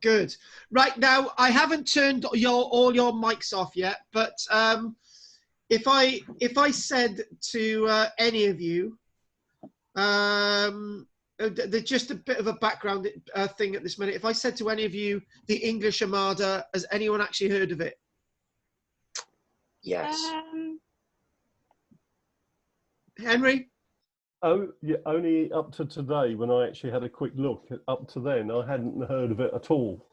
Good. Right, now, I haven't turned all your mics off yet, but if I said to any of you, there's just a bit of a background thing at this minute. If I said to any of you, the English Armada, has anyone actually heard of it? Yes. Henry? Oh, yeah, only up to today when I actually had a quick look. Up to then, I hadn't heard of it at all.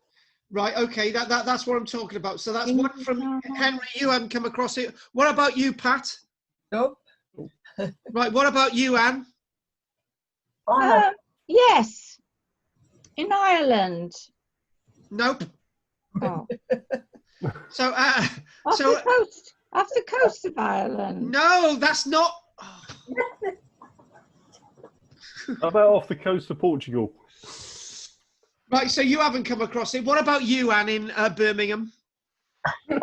Right, okay, that's what I'm talking about. So that's one from Henry, you haven't come across it. What about you, Pat? Nope. Right, what about you, Anne? Yes, in Ireland. Nope. Oh. So, off the coast of Ireland. No, that's not. Oh. How about off the coast of Portugal? Right, so you haven't come across it. What about you, Anne, in Birmingham? I hadn't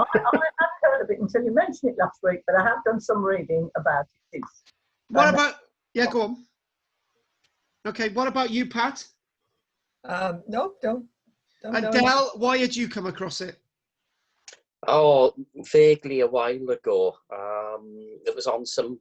heard of it until you mentioned it last week, but I have done some reading about it. What about? Yeah, go on. Okay, what about you, Pat? No, don't. And Del, why had you come across it? Oh, vaguely a while ago. It was on some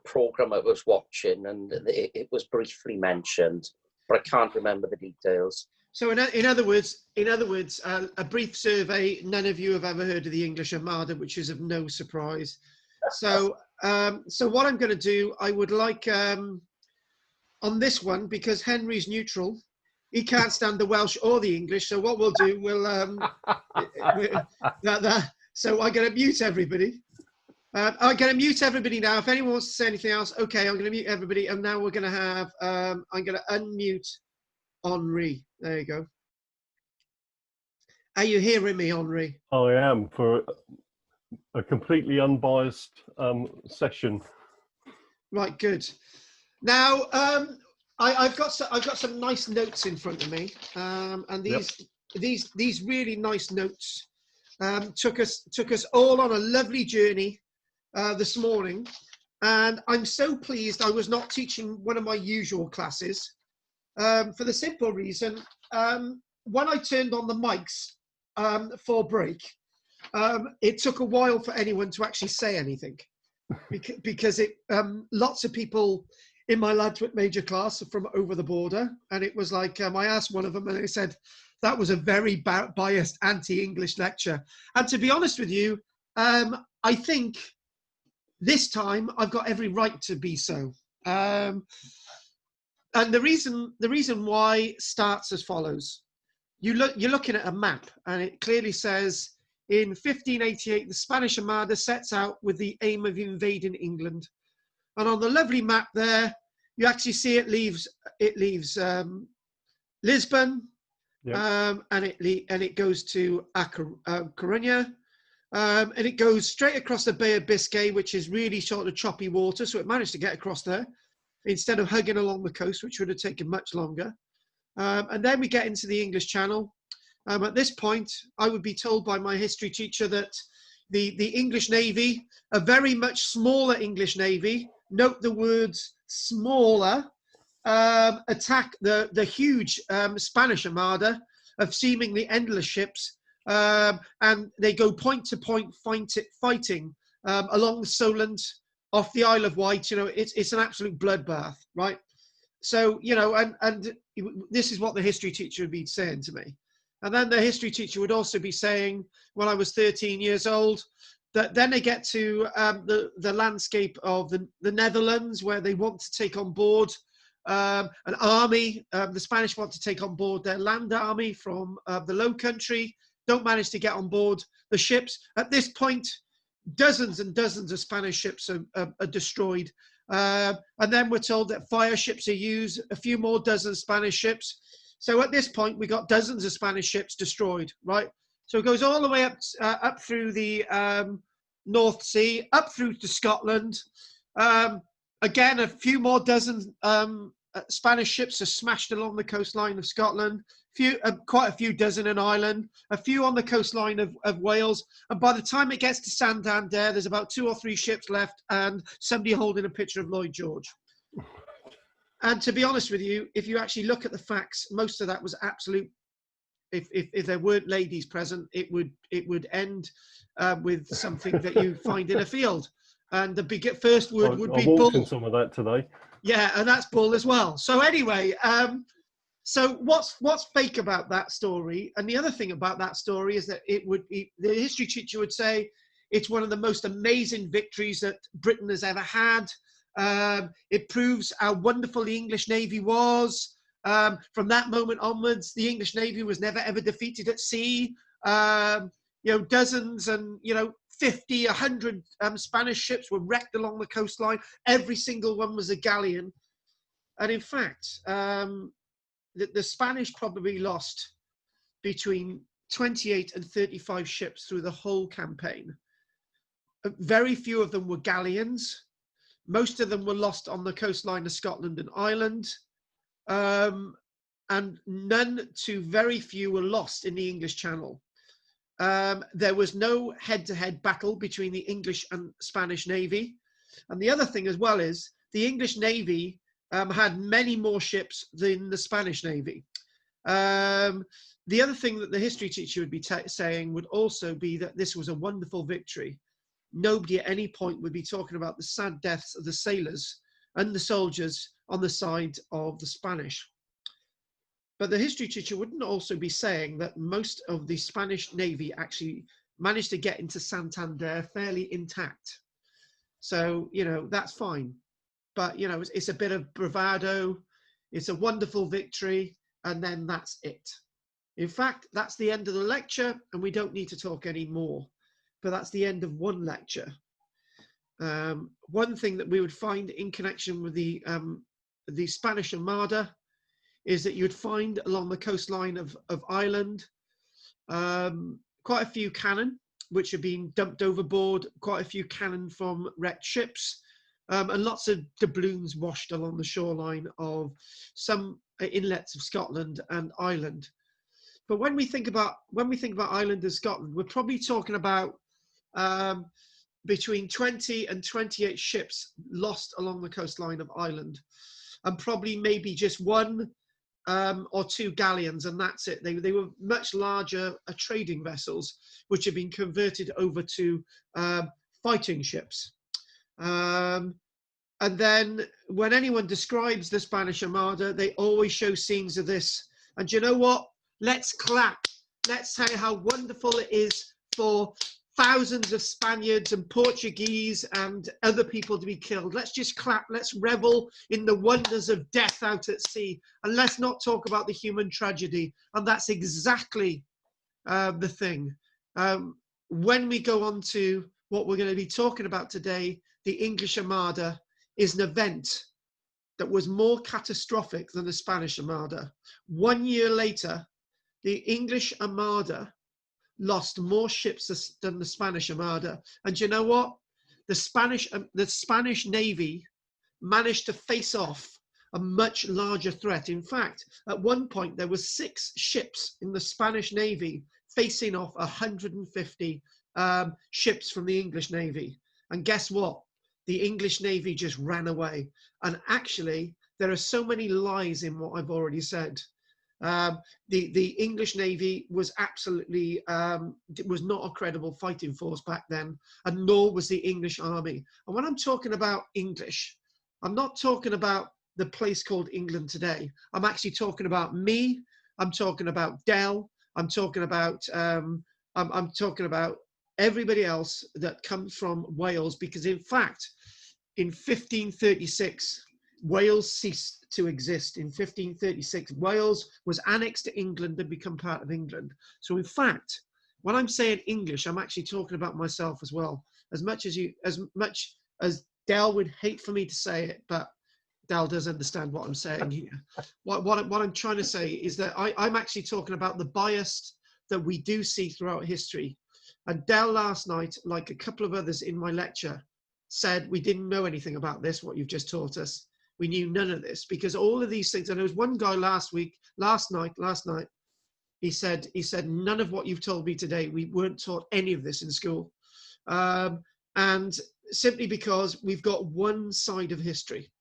program I was watching, and it was briefly mentioned, but I can't remember the details. So, in other words, a brief survey. None of you have ever heard of the English Armada, which is of no surprise. So, what I'm going to do, I would like on this one, because Henry's neutral. He can't stand the Welsh or the English. So what we'll do, so I'm going to mute everybody. I'm going to mute everybody now. If anyone wants to say anything else, okay, I'm going to mute everybody. And now we're going to have, I'm going to unmute Henri. There you go. Are you hearing me, Henri? I am, for a completely unbiased session. Right, good. Now, I've got some nice notes in front of me, and these really nice notes took us all on a lovely journey this morning, and I'm so pleased I was not teaching one of my usual classes for the simple reason when I turned on the mics for break, it took a while for anyone to actually say anything because lots of people in my Ladwick major class from over the border, and it was like I asked one of them, and they said that was a very biased anti-English lecture. And to be honest with you, I think this time I've got every right to be so. And the reason why starts as follows: you're looking at a map, and it clearly says in 1588 the Spanish Armada sets out with the aim of invading England. And on the lovely map there, you actually see it leaves Lisbon, and it goes to Coruña, and it goes straight across the Bay of Biscay, which is really sort of choppy water. So it managed to get across there instead of hugging along the coast, which would have taken much longer. And then we get into the English Channel. At this point, I would be told by my history teacher that the English Navy, a very much smaller English Navy, note the words smaller, attack the huge Spanish Armada of seemingly endless ships, and they go point to point fighting along the Solent, off the Isle of Wight. You know, it's an absolute bloodbath, right? So, you know, and this is what the history teacher would be saying to me. And then the history teacher would also be saying, when I was 13 years old, that then they get to the landscape of the Netherlands, where they want to take on board an army. The Spanish want to take on board their land army from the Low Country, don't manage to get on board the ships. At this point, dozens and dozens of Spanish ships are destroyed. And then we're told that fire ships are used, a few more dozen Spanish ships. So at this point, we got dozens of Spanish ships destroyed, right? So it goes all the way up through the North Sea, up through to Scotland. Again, a few more dozen Spanish ships are smashed along the coastline of Scotland. Quite a few dozen in Ireland, a few on the coastline of Wales. And by the time it gets to Santander, there's about 2 or 3 ships left and somebody holding a picture of Lloyd George. And to be honest with you, if you actually look at the facts, most of that was absolute if there weren't ladies present, it would end with something that you find in a field. And the first word would be I walked in bull. some of that today. Yeah, and that's bull as well. So anyway, so what's fake about that story? And the other thing about that story is that the history teacher would say it's one of the most amazing victories that Britain has ever had. It proves how wonderful the English Navy was. From that moment onwards, the English Navy was never ever defeated at sea. Dozens and 50, 100 Spanish ships were wrecked along the coastline. Every single one was a galleon. And in fact, the Spanish probably lost between 28 and 35 ships through the whole campaign. Very few of them were galleons. Most of them were lost on the coastline of Scotland and Ireland. And none to very few were lost in the English Channel. There was no head-to-head battle between the English and Spanish Navy. And the other thing as well is the English Navy had many more ships than the Spanish Navy. The other thing that the history teacher would be saying would also be that this was a wonderful victory. Nobody at any point would be talking about the sad deaths of the sailors and the soldiers on the side of the Spanish. But the history teacher wouldn't also be saying that most of the Spanish Navy actually managed to get into Santander fairly intact. So, that's fine. But, it's a bit of bravado. It's a wonderful victory. And then that's it. In fact, that's the end of the lecture, and we don't need to talk anymore. But that's the end of one lecture. One thing that we would find in connection with the Spanish Armada is that you'd find along the coastline of Ireland quite a few cannon, which have been dumped overboard, quite a few cannon from wrecked ships, and lots of doubloons washed along the shoreline of some inlets of Scotland and Ireland. But when we think about Ireland and Scotland, we're probably talking about between 20 and 28 ships lost along the coastline of Ireland, and probably maybe just one or two galleons, and that's it. They were much larger trading vessels, which have been converted over to fighting ships. And then when anyone describes the Spanish Armada, they always show scenes of this. And you know what? Let's clap. Let's say how wonderful it is for thousands of Spaniards and Portuguese and other people to be killed. Let's just clap. Let's revel in the wonders of death out at sea. And let's not talk about the human tragedy. And that's exactly the thing. When we go on to what we're going to be talking about today, the English Armada is an event that was more catastrophic than the Spanish Armada. 1 year later, the English Armada lost more ships than the Spanish Armada. And you know what? The Spanish Navy managed to face off a much larger threat. In fact, at one point, there were 6 ships in the Spanish Navy facing off 150 ships from the English Navy. And guess what? The English Navy just ran away. And actually, there are so many lies in what I've already said. The English Navy was absolutely, was not a credible fighting force back then, and nor was the English Army. And when I'm talking about English, I'm not talking about the place called England today. I'm actually talking about me. I'm talking about Dell. I'm talking about everybody else that comes from Wales, because in fact, in 1536, Wales ceased to exist. In 1536, Wales was annexed to England and become part of England. So in fact, when I'm saying English, I'm actually talking about myself as well. As much as Dell would hate for me to say it, but Dell does understand what I'm saying here. What I'm trying to say is that I'm actually talking about the bias that we do see throughout history. And Dell last night, like a couple of others in my lecture, said we didn't know anything about this, what you've just taught us. We knew none of this, because all of these things, and there was one guy last night, he said, none of what you've told me today, we weren't taught any of this in school. And simply because we've got one side of history.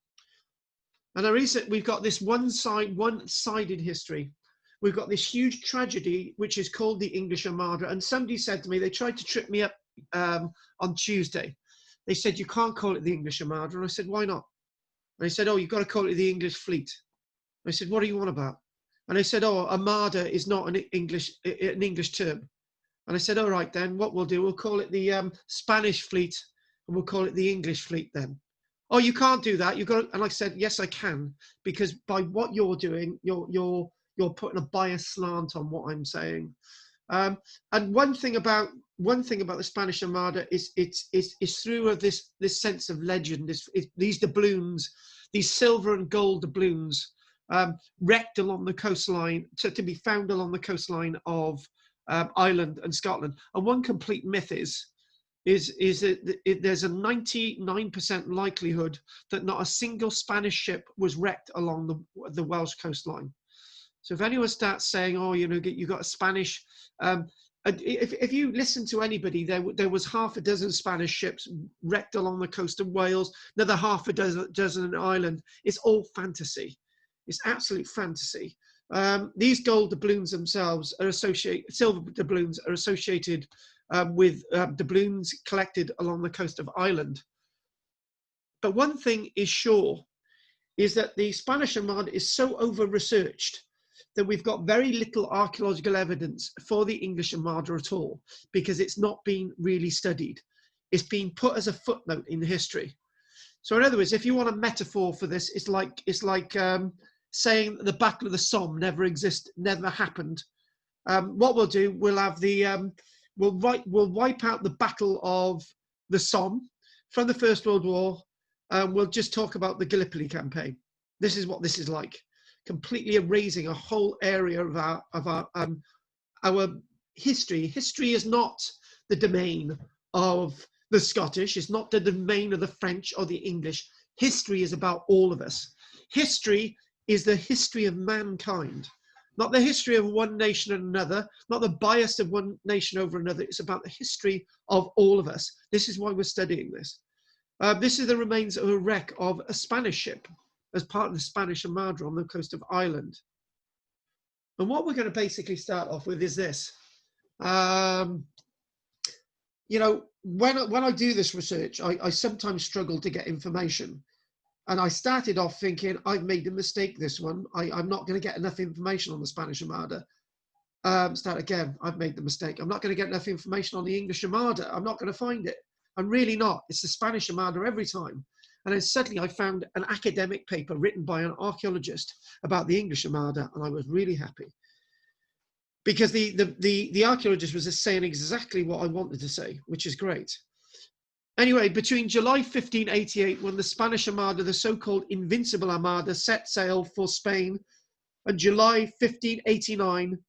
And we've got this one-sided history. we've got this huge tragedy, which is called the English Armada. And somebody said to me, they tried to trip me up on Tuesday. They said, you can't call it the English Armada. And I said, why not? And they said, oh, you've got to call it the English Fleet. I said, what do you want about? And they said, oh, Armada is not an English term. And I said, all right, then what we'll do, we'll call it the Spanish Fleet, and we'll call it the English Fleet then. Oh, you can't do that. You've got to, and I said, yes, I can, because by what you're doing, you're putting a biased slant on what I'm saying. And one thing about the Spanish Armada is it's through this sense of legend. These doubloons, these silver and gold doubloons, wrecked along the coastline, to be found along the coastline of Ireland and Scotland. And one complete myth is that there's a 99% likelihood that not a single Spanish ship was wrecked along the Welsh coastline. So if anyone starts saying, oh, you know, you got a Spanish, if you listen to anybody, there was half a dozen Spanish ships wrecked along the coast of Wales, another half a dozen in Ireland. It's all fantasy. It's absolute fantasy. These gold doubloons themselves are associated, silver doubloons are associated with doubloons collected along the coast of Ireland. But one thing is sure, is that the Spanish Armada is so over-researched that we've got very little archaeological evidence for the English Armada at all, because it's not been really studied. It's been put as a footnote in history. So in other words, if you want a metaphor for this, it's like saying that the Battle of the Somme never happened. What we'll do, we'll have the we'll wipe out the Battle of the Somme from the First World War. We'll just talk about the Gallipoli campaign. This is what this is like, completely erasing a whole area of our history. History is not the domain of the Scottish. It's not the domain of the French or the English. History is about all of us. History is the history of mankind, not the history of one nation and another, not the bias of one nation over another. It's about the history of all of us. This is why we're studying this. This is the remains of a wreck of a Spanish ship as part of the Spanish Armada on the coast of Ireland. And what we're going to basically start off with is this. You know, when I do this research, I sometimes struggle to get information. And I started off thinking, I've made a mistake this one. I'm not going to get enough information on the Spanish Armada. Start again, I've made the mistake. I'm not going to get enough information on the English Armada. I'm not going to find it. I'm really not. It's the Spanish Armada every time. And then suddenly I found an academic paper written by an archaeologist about the English Armada, and I was really happy. Because the archaeologist was saying exactly what I wanted to say, which is great. Anyway, between July 1588, when the Spanish Armada, the so-called Invincible Armada, set sail for Spain, and July 1589,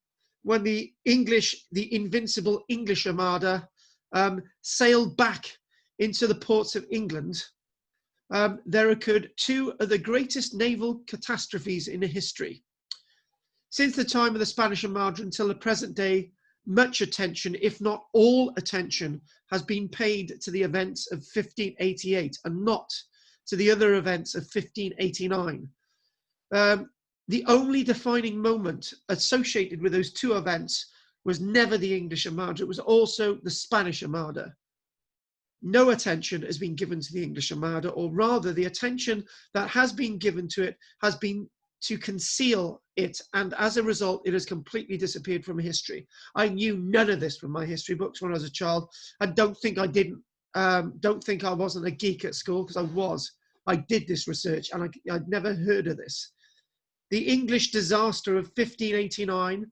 when the Invincible English Armada sailed back into the ports of England, there occurred two of the greatest naval catastrophes in history. Since the time of the Spanish Armada until the present day, much attention, if not all attention, has been paid to the events of 1588 and not to the other events of 1589. The only defining moment associated with those two events was never the English Armada, it was also the Spanish Armada. No attention has been given to the English Armada, or rather the attention that has been given to it has been to conceal it, and as a result it has completely disappeared from history. I knew none of this from my history books when I was a child, and don't think I wasn't a geek at school, because I was. I did this research and I'd never heard of this. The English disaster of 1589,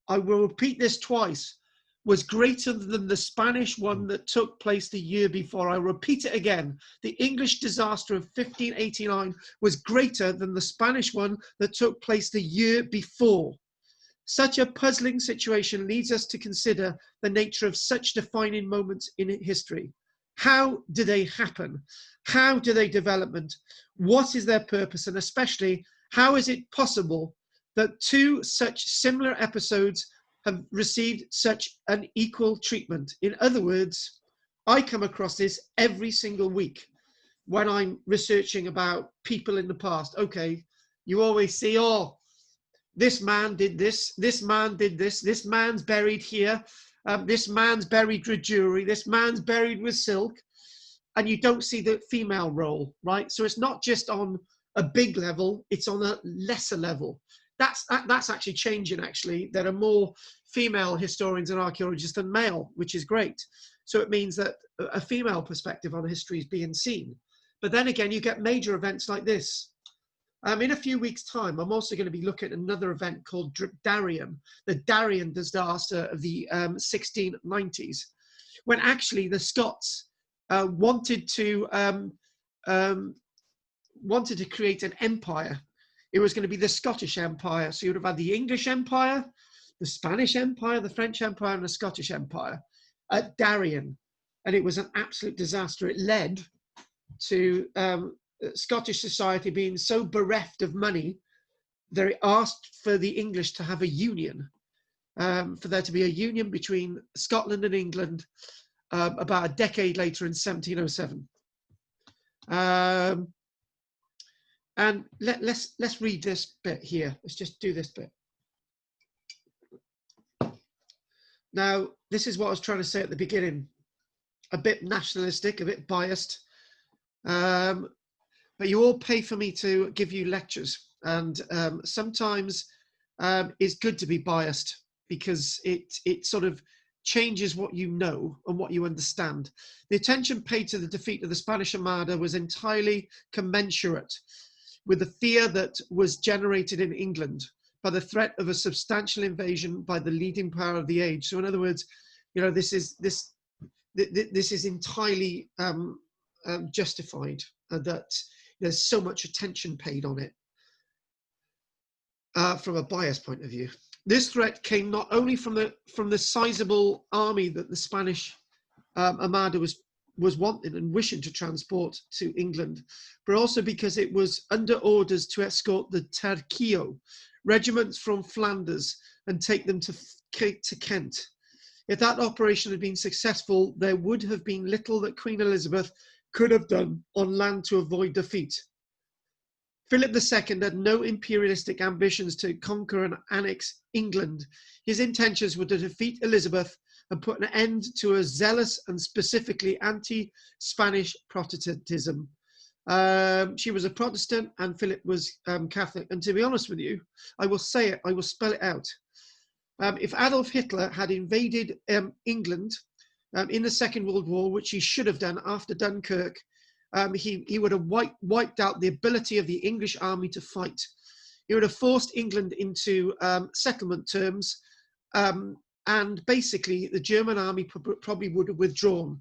I will repeat this twice, was greater than the Spanish one that took place the year before. I repeat it again. The English disaster of 1589 was greater than the Spanish one that took place the year before. Such a puzzling situation leads us to consider the nature of such defining moments in history. How do they happen? How do they develop? What is their purpose? And especially, how is it possible that two such similar episodes have received such unequal treatment? In other words, I come across this every single week when I'm researching about people in the past. Okay, you always see, oh, this man did this man did this man's buried here, this man's buried with jewelry, this man's buried with silk, and you don't see the female role, right? So it's not just on a big level, it's on a lesser level. That's actually changing, actually. There are more female historians and archaeologists than male, which is great. So it means that a female perspective on history is being seen. But then again, you get major events like this. In a few weeks' time, I'm also going to be looking at another event called Darin, the Darin Disaster of the 1690s, when actually the Scots wanted to create an empire. It was going to be the Scottish Empire. So you would have had the English Empire, the Spanish Empire, the French Empire, and the Scottish Empire at Darien. And it was an absolute disaster. It led to Scottish society being so bereft of money that it asked for the English to have a union, for there to be a union between Scotland and England about a decade later in 1707. And let's read this bit here. Let's just do this bit. Now, this is what I was trying to say at the beginning. A bit nationalistic, a bit biased. But you all pay for me to give you lectures. And sometimes it's good to be biased because it sort of changes what you know and what you understand. The attention paid to the defeat of the Spanish Armada was entirely commensurate with the fear that was generated in England by the threat of a substantial invasion by the leading power of the age. So in other words, you know, this is entirely justified, that there's so much attention paid on it from a bias point of view. This threat came not only from the sizable army that the Spanish Armada was wanting and wishing to transport to England, but also because it was under orders to escort the Tercio regiments from Flanders and take them to Kent. If that operation had been successful, there would have been little that Queen Elizabeth could have done on land to avoid defeat. Philip II had no imperialistic ambitions to conquer and annex England. His intentions were to defeat Elizabeth and put an end to a zealous and specifically anti-Spanish Protestantism. She was a Protestant and Philip was Catholic. And to be honest with you, I will say it, I will spell it out. If Adolf Hitler had invaded England in the Second World War, which he should have done after Dunkirk, he would have wiped out the ability of the English army to fight. He would have forced England into settlement terms, and basically the German army probably would have withdrawn,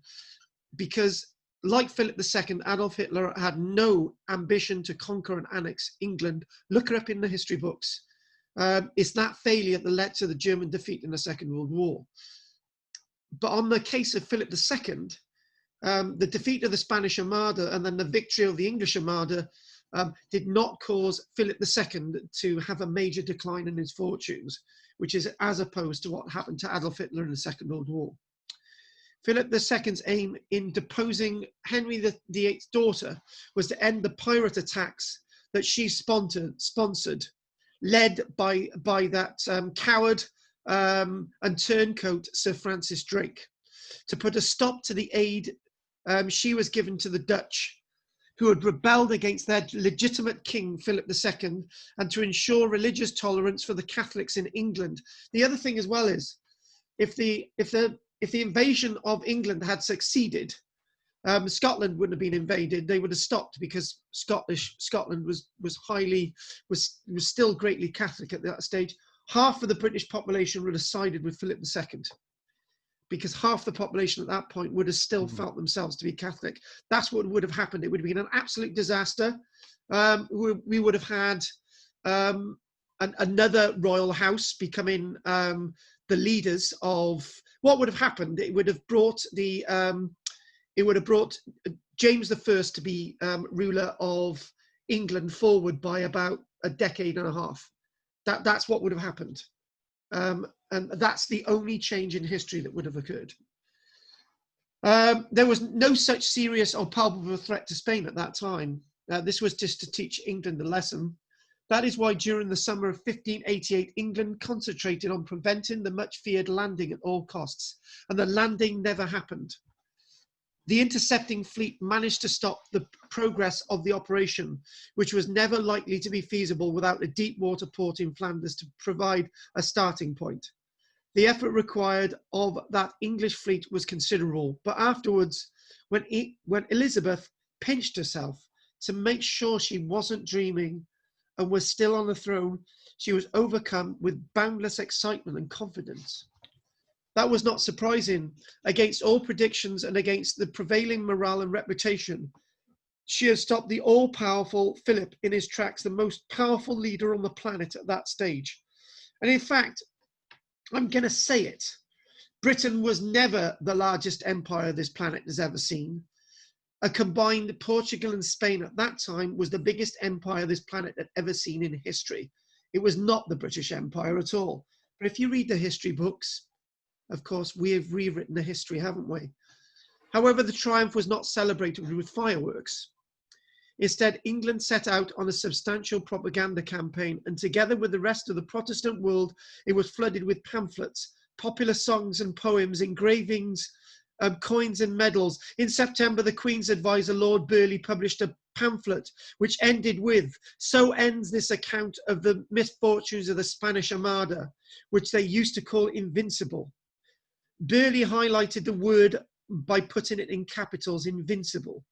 because like Philip II, Adolf Hitler had no ambition to conquer and annex England. Look her up in the history books. It's that failure that led to the German defeat in the Second World War. But on the case of Philip II, the defeat of the Spanish Armada and then the victory of the English Armada did not cause Philip II to have a major decline in his fortunes, which is as opposed to what happened to Adolf Hitler in the Second World War. Philip II's aim in deposing Henry VIII's daughter was to end the pirate attacks that she sponsored, led by that coward and turncoat Sir Francis Drake, to put a stop to the aid she was given to the Dutch, who had rebelled against their legitimate king, Philip II, and to ensure religious tolerance for the Catholics in England. The other thing as well is, if the invasion of England had succeeded, Scotland wouldn't have been invaded. They would have stopped, because Scotland was still greatly Catholic at that stage. Half of the British population would have sided with Philip II, because half the population at that point would have still felt themselves to be Catholic. That's what would have happened. It would have been an absolute disaster. We would have had another royal house becoming the leaders of what would have happened. It would have brought James I to be ruler of England forward by about a decade and a half. That's what would have happened. And that's the only change in history that would have occurred. There was no such serious or palpable threat to Spain at that time. This was just to teach England a lesson. That is why during the summer of 1588, England concentrated on preventing the much feared landing at all costs, and the landing never happened. The intercepting fleet managed to stop the progress of the operation, which was never likely to be feasible without a deep water port in Flanders to provide a starting point. The effort required of that English fleet was considerable, but afterwards, when Elizabeth pinched herself to make sure she wasn't dreaming and was still on the throne, she was overcome with boundless excitement and confidence. That was not surprising. Against all predictions and against the prevailing morale and reputation, she had stopped the all-powerful Phillip in his tracks, the most powerful leader on the planet at that stage. And in fact, I'm going to say it, Britain was never the largest empire this planet has ever seen. A combined Portugal and Spain at that time was the biggest empire this planet had ever seen in history. It was not the British Empire at all. But if you read the history books, of course, we have rewritten the history, haven't we? However, the triumph was not celebrated with fireworks. Instead, England set out on a substantial propaganda campaign, and together with the rest of the Protestant world, it was flooded with pamphlets, popular songs and poems, engravings, coins and medals. In September, the Queen's advisor, Lord Burleigh, published a pamphlet which ended with, "So ends this account of the misfortunes of the Spanish Armada, which they used to call invincible." Burleigh highlighted the word by putting it in capitals, invincible.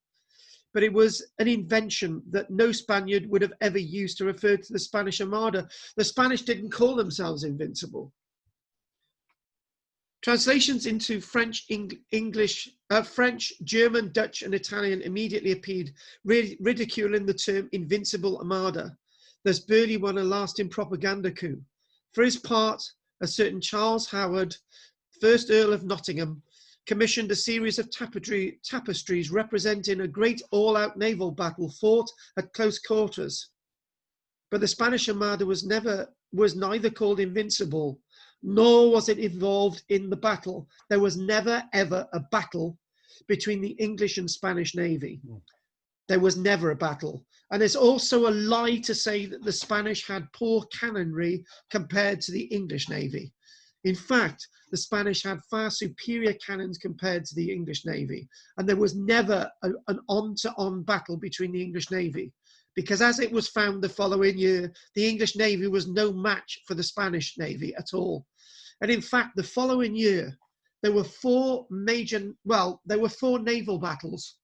But it was an invention that no Spaniard would have ever used to refer to the Spanish Armada. The Spanish didn't call themselves invincible. Translations into French, French, German, Dutch, and Italian immediately appeared, ridiculing the term invincible Armada. Thus, Burleigh won a lasting propaganda coup. For his part, a certain Charles Howard, first Earl of Nottingham, commissioned a series of tapestries representing a great all-out naval battle fought at close quarters. But the Spanish Armada was neither called invincible, nor was it involved in the battle. There was never, ever a battle between the English and Spanish Navy. There was never a battle. And it's also a lie to say that the Spanish had poor cannonry compared to the English Navy. In fact, the Spanish had far superior cannons compared to the English Navy. And there was never an on-to-on battle between the English Navy, because as it was found the following year, the English Navy was no match for the Spanish Navy at all. And in fact, the following year, there were four naval battles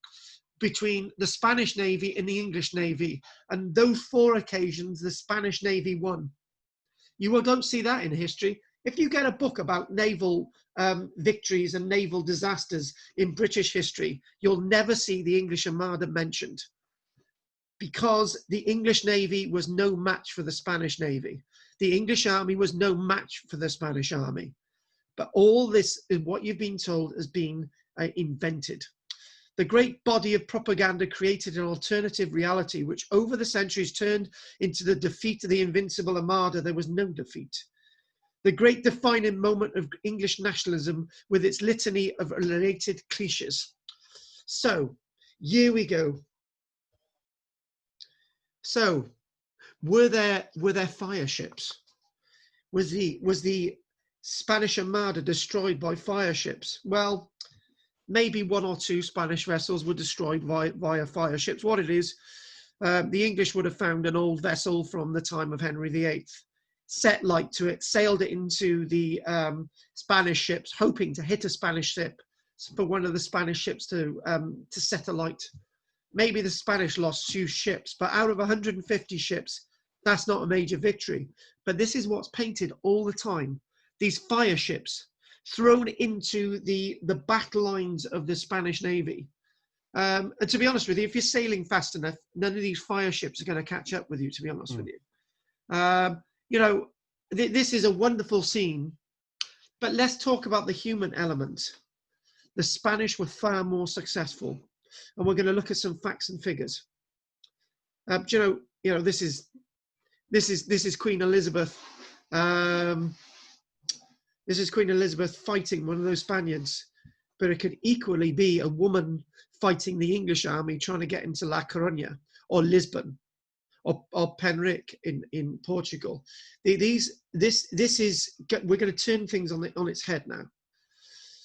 between the Spanish Navy and the English Navy. And those 4 occasions, the Spanish Navy won. You don't see that in history. If you get a book about naval victories and naval disasters in British history, you'll never see the English Armada mentioned, because the English Navy was no match for the Spanish Navy. The English Army was no match for the Spanish Army. But all this is what you've been told has been invented. The great body of propaganda created an alternative reality, which over the centuries turned into the defeat of the invincible Armada. There was no defeat. The great defining moment of English nationalism with its litany of related cliches. So, here we go. So, were there fire ships? Was the Spanish Armada destroyed by fire ships? Well, maybe 1 or 2 Spanish vessels were destroyed via fire ships. What it is, the English would have found an old vessel from the time of Henry VIII, set light to it, sailed it into the Spanish ships, hoping to hit a Spanish ship, for one of the Spanish ships to set alight. Maybe the Spanish lost 2 ships, but out of 150 ships, that's not a major victory. But this is what's painted all the time. These fire ships thrown into the battle lines of the Spanish Navy. And to be honest with you, if you're sailing fast enough, none of these fire ships are going to catch up with you, to be honest with you. You know, this is a wonderful scene, but let's talk about the human element. The Spanish were far more successful, and we're going to look at some facts and figures. You know, this is Queen Elizabeth. This is Queen Elizabeth fighting one of those Spaniards, but it could equally be a woman fighting the English army trying to get into La Coruña or Lisbon or Penric in Portugal. This is, we're going to turn things on its head now.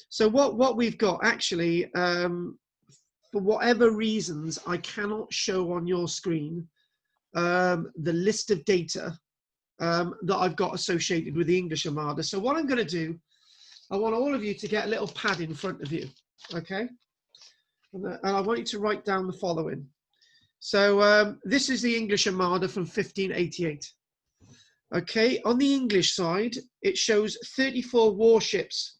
So what we've got actually, for whatever reasons, I cannot show on your screen the list of data that I've got associated with the English Armada. So what I'm going to do, I want all of you to get a little pad in front of you, okay? And I want you to write down the following. So this is the English Armada from 1588. Okay, on the English side, it shows 34 warships,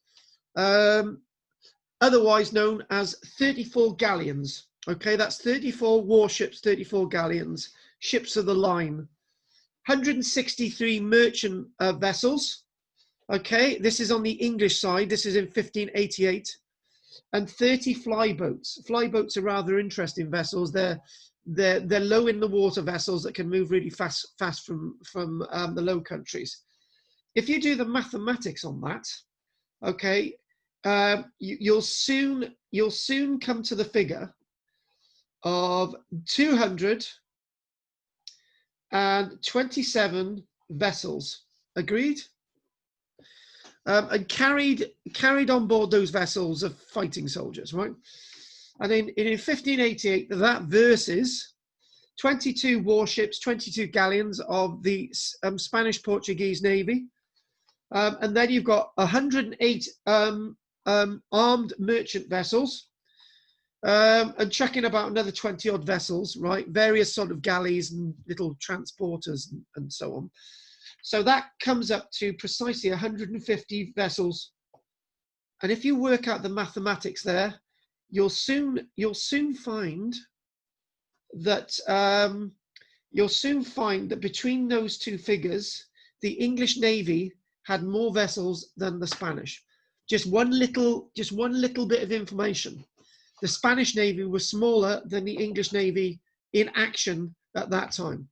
otherwise known as 34 galleons. Okay, that's 34 warships, 34 galleons, ships of the line. 163 merchant vessels. Okay, this is on the English side. This is in 1588. And 30 flyboats. Flyboats are rather interesting vessels. They're low in the water vessels that can move really fast from the Low Countries. If you do the mathematics on that, okay, you'll soon come to the figure of 227 vessels. Agreed? And carried on board those vessels of fighting soldiers, right? And in 1588, that versus 22 warships, 22 galleons of the Spanish Portuguese Navy. And then you've got 108 armed merchant vessels, and checking about another 20 odd vessels, right? Various sort of galleys and little transporters and so on. So that comes up to precisely 150 vessels. And if you work out the mathematics there, you'll soon find that between those two figures, the English Navy had more vessels than the Spanish. Just one little bit of information. The Spanish Navy was smaller than the English Navy in action at that time.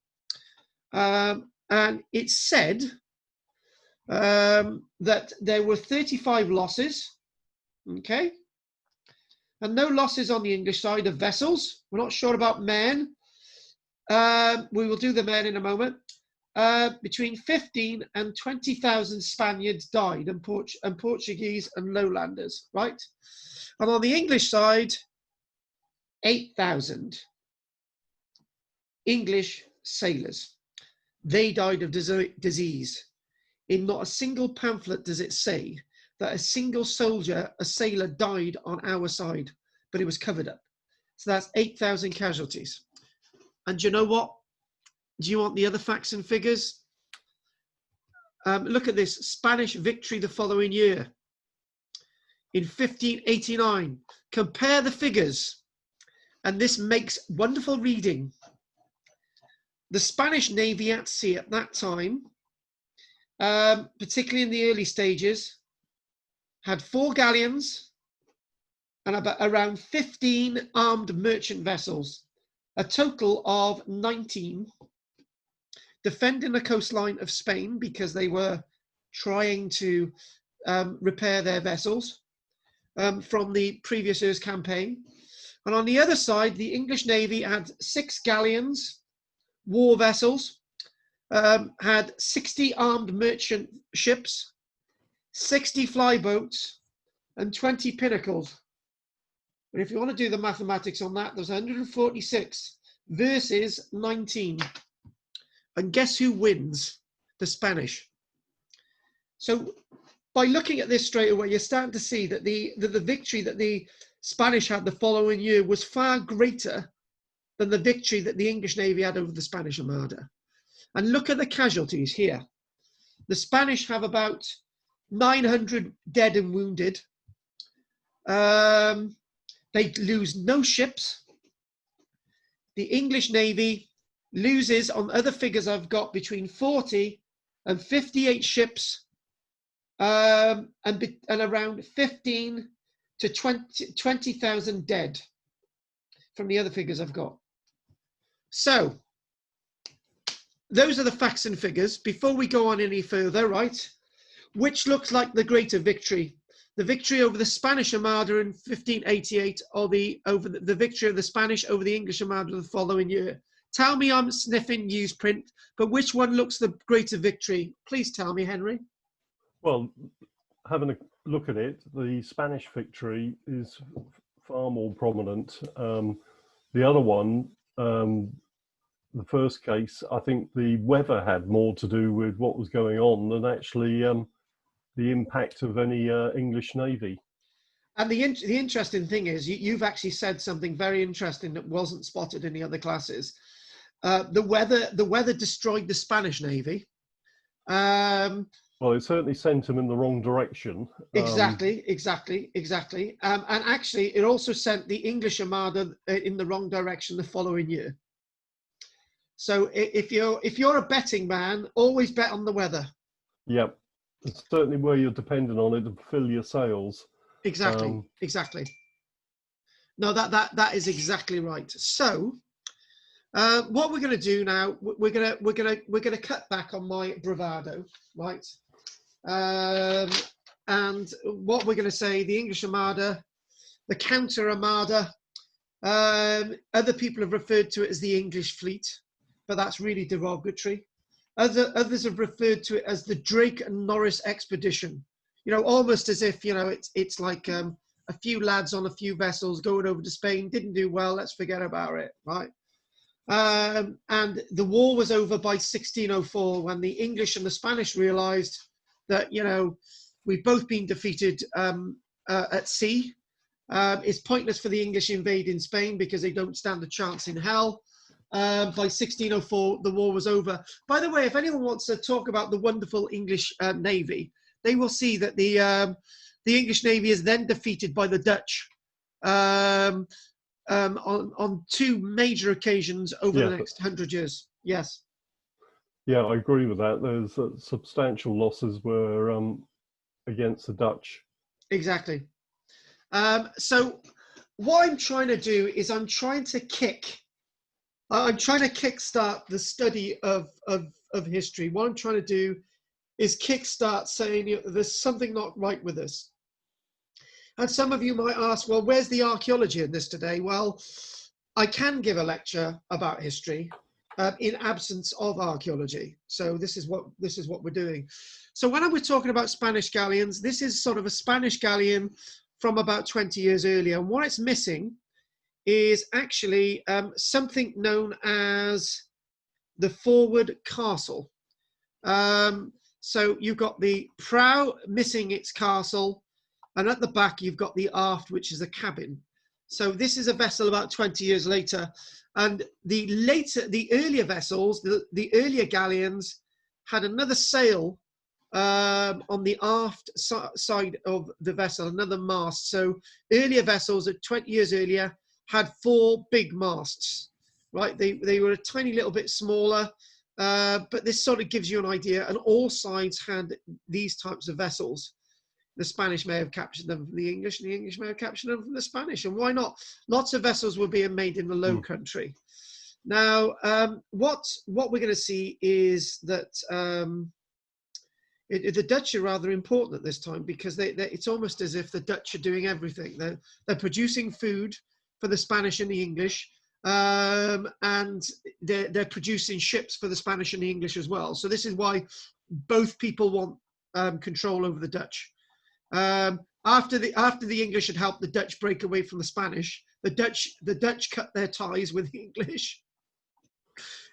And it's said that there were 35 losses, okay? And no losses on the English side of vessels. We're not sure about men. We will do the men in a moment. Between 15 and 20,000 Spaniards died, and Portuguese and lowlanders, right? And on the English side, 8,000 English sailors. They died of disease. In not a single pamphlet does it say that a single soldier, a sailor, died on our side, but it was covered up. So that's 8,000 casualties. And do you know what? Do you want the other facts and figures? Look at this, Spanish victory the following year. In 1589, compare the figures, and this makes wonderful reading. The Spanish Navy at sea at that time, particularly in the early stages, had 4 galleons and around 15 armed merchant vessels, a total of 19, defending the coastline of Spain because they were trying to repair their vessels from the previous year's campaign. And on the other side, the English Navy had 6 galleons, war vessels, had 60 armed merchant ships, 60 flyboats, and 20 pinnacles. And if you want to do the mathematics on that, there's 146 versus 19. And guess who wins? The Spanish. So by looking at this straight away, you're starting to see that the victory that the Spanish had the following year was far greater than the victory that the English Navy had over the Spanish Armada. And look at the casualties here. The Spanish have about 900 dead and wounded. They lose no ships. The English Navy loses, on other figures I've got, between 40 and 58 ships, and around 15 to 20,000 dead from the other figures I've got. So those are the facts and figures. Before we go on any further, right, which looks like the greater victory? The victory over the Spanish Armada in 1588, or the victory of the Spanish over the English Armada the following year? Tell me I'm sniffing newsprint, but which one looks the greater victory? Please tell me, Henry. Well, having a look at it, the Spanish victory is far more prominent. The other one, the first case, I think the weather had more to do with what was going on than actually the impact of any English Navy. And the interesting thing is, you've actually said something very interesting that wasn't spotted in the other classes. The weather destroyed the Spanish Navy. Well, it certainly sent them in the wrong direction. Exactly. And actually, it also sent the English Armada in the wrong direction the following year. So if you're a betting man, always bet on the weather. Yep, it's certainly where you're dependent on it to fill your sails. Exactly. No, that is exactly right. So, what we're going to do now, we're going to cut back on my bravado, right? And what we're going to say, the English Armada, the Counter Armada, other people have referred to it as the English Fleet, but that's really derogatory. Others have referred to it as the Drake and Norris Expedition. You know, almost as if, you know, it's like a few lads on a few vessels going over to Spain, didn't do well, let's forget about it, right? And the war was over by 1604 when the English and the Spanish realized that, you know, we've both been defeated at sea. It's pointless for the English invading Spain because they don't stand a chance in hell. By 1604, the war was over. By the way, if anyone wants to talk about the wonderful English Navy, they will see that the English Navy is then defeated by the Dutch on two major occasions over the next 100 years. Yes. Yeah, I agree with that. There's substantial losses were against the Dutch. Exactly. So what I'm trying to do is I'm trying to kickstart the study of history. What I'm trying to do is kickstart saying, you know, there's something not right with this. And some of you might ask, well, where's the archaeology in this today? Well, I can give a lecture about history in absence of archaeology. So this is what we're doing. So when we're talking about Spanish galleons, this is sort of a Spanish galleon from about 20 years earlier. And what it's missing is actually something known as the forward castle. So you've got the prow missing its castle, and at the back you've got the aft, which is a cabin. So this is a vessel about 20 years later, and the earlier vessels, the earlier galleons had another sail on the aft side of the vessel, another mast. So earlier vessels at 20 years earlier had 4 big masts, right? They were a tiny little bit smaller, but this sort of gives you an idea, and all sides had these types of vessels. The Spanish may have captured them from the English, and the English may have captured them from the Spanish, and why not? Lots of vessels were being made in the Low Country. Now, what we're going to see is that the Dutch are rather important at this time, because it's almost as if the Dutch are doing everything. They're producing food for the Spanish and the English, and they're producing ships for the Spanish and the English as well. So this is why both people want control over the Dutch. After the English had helped the Dutch break away from the Spanish, the Dutch cut their ties with the English.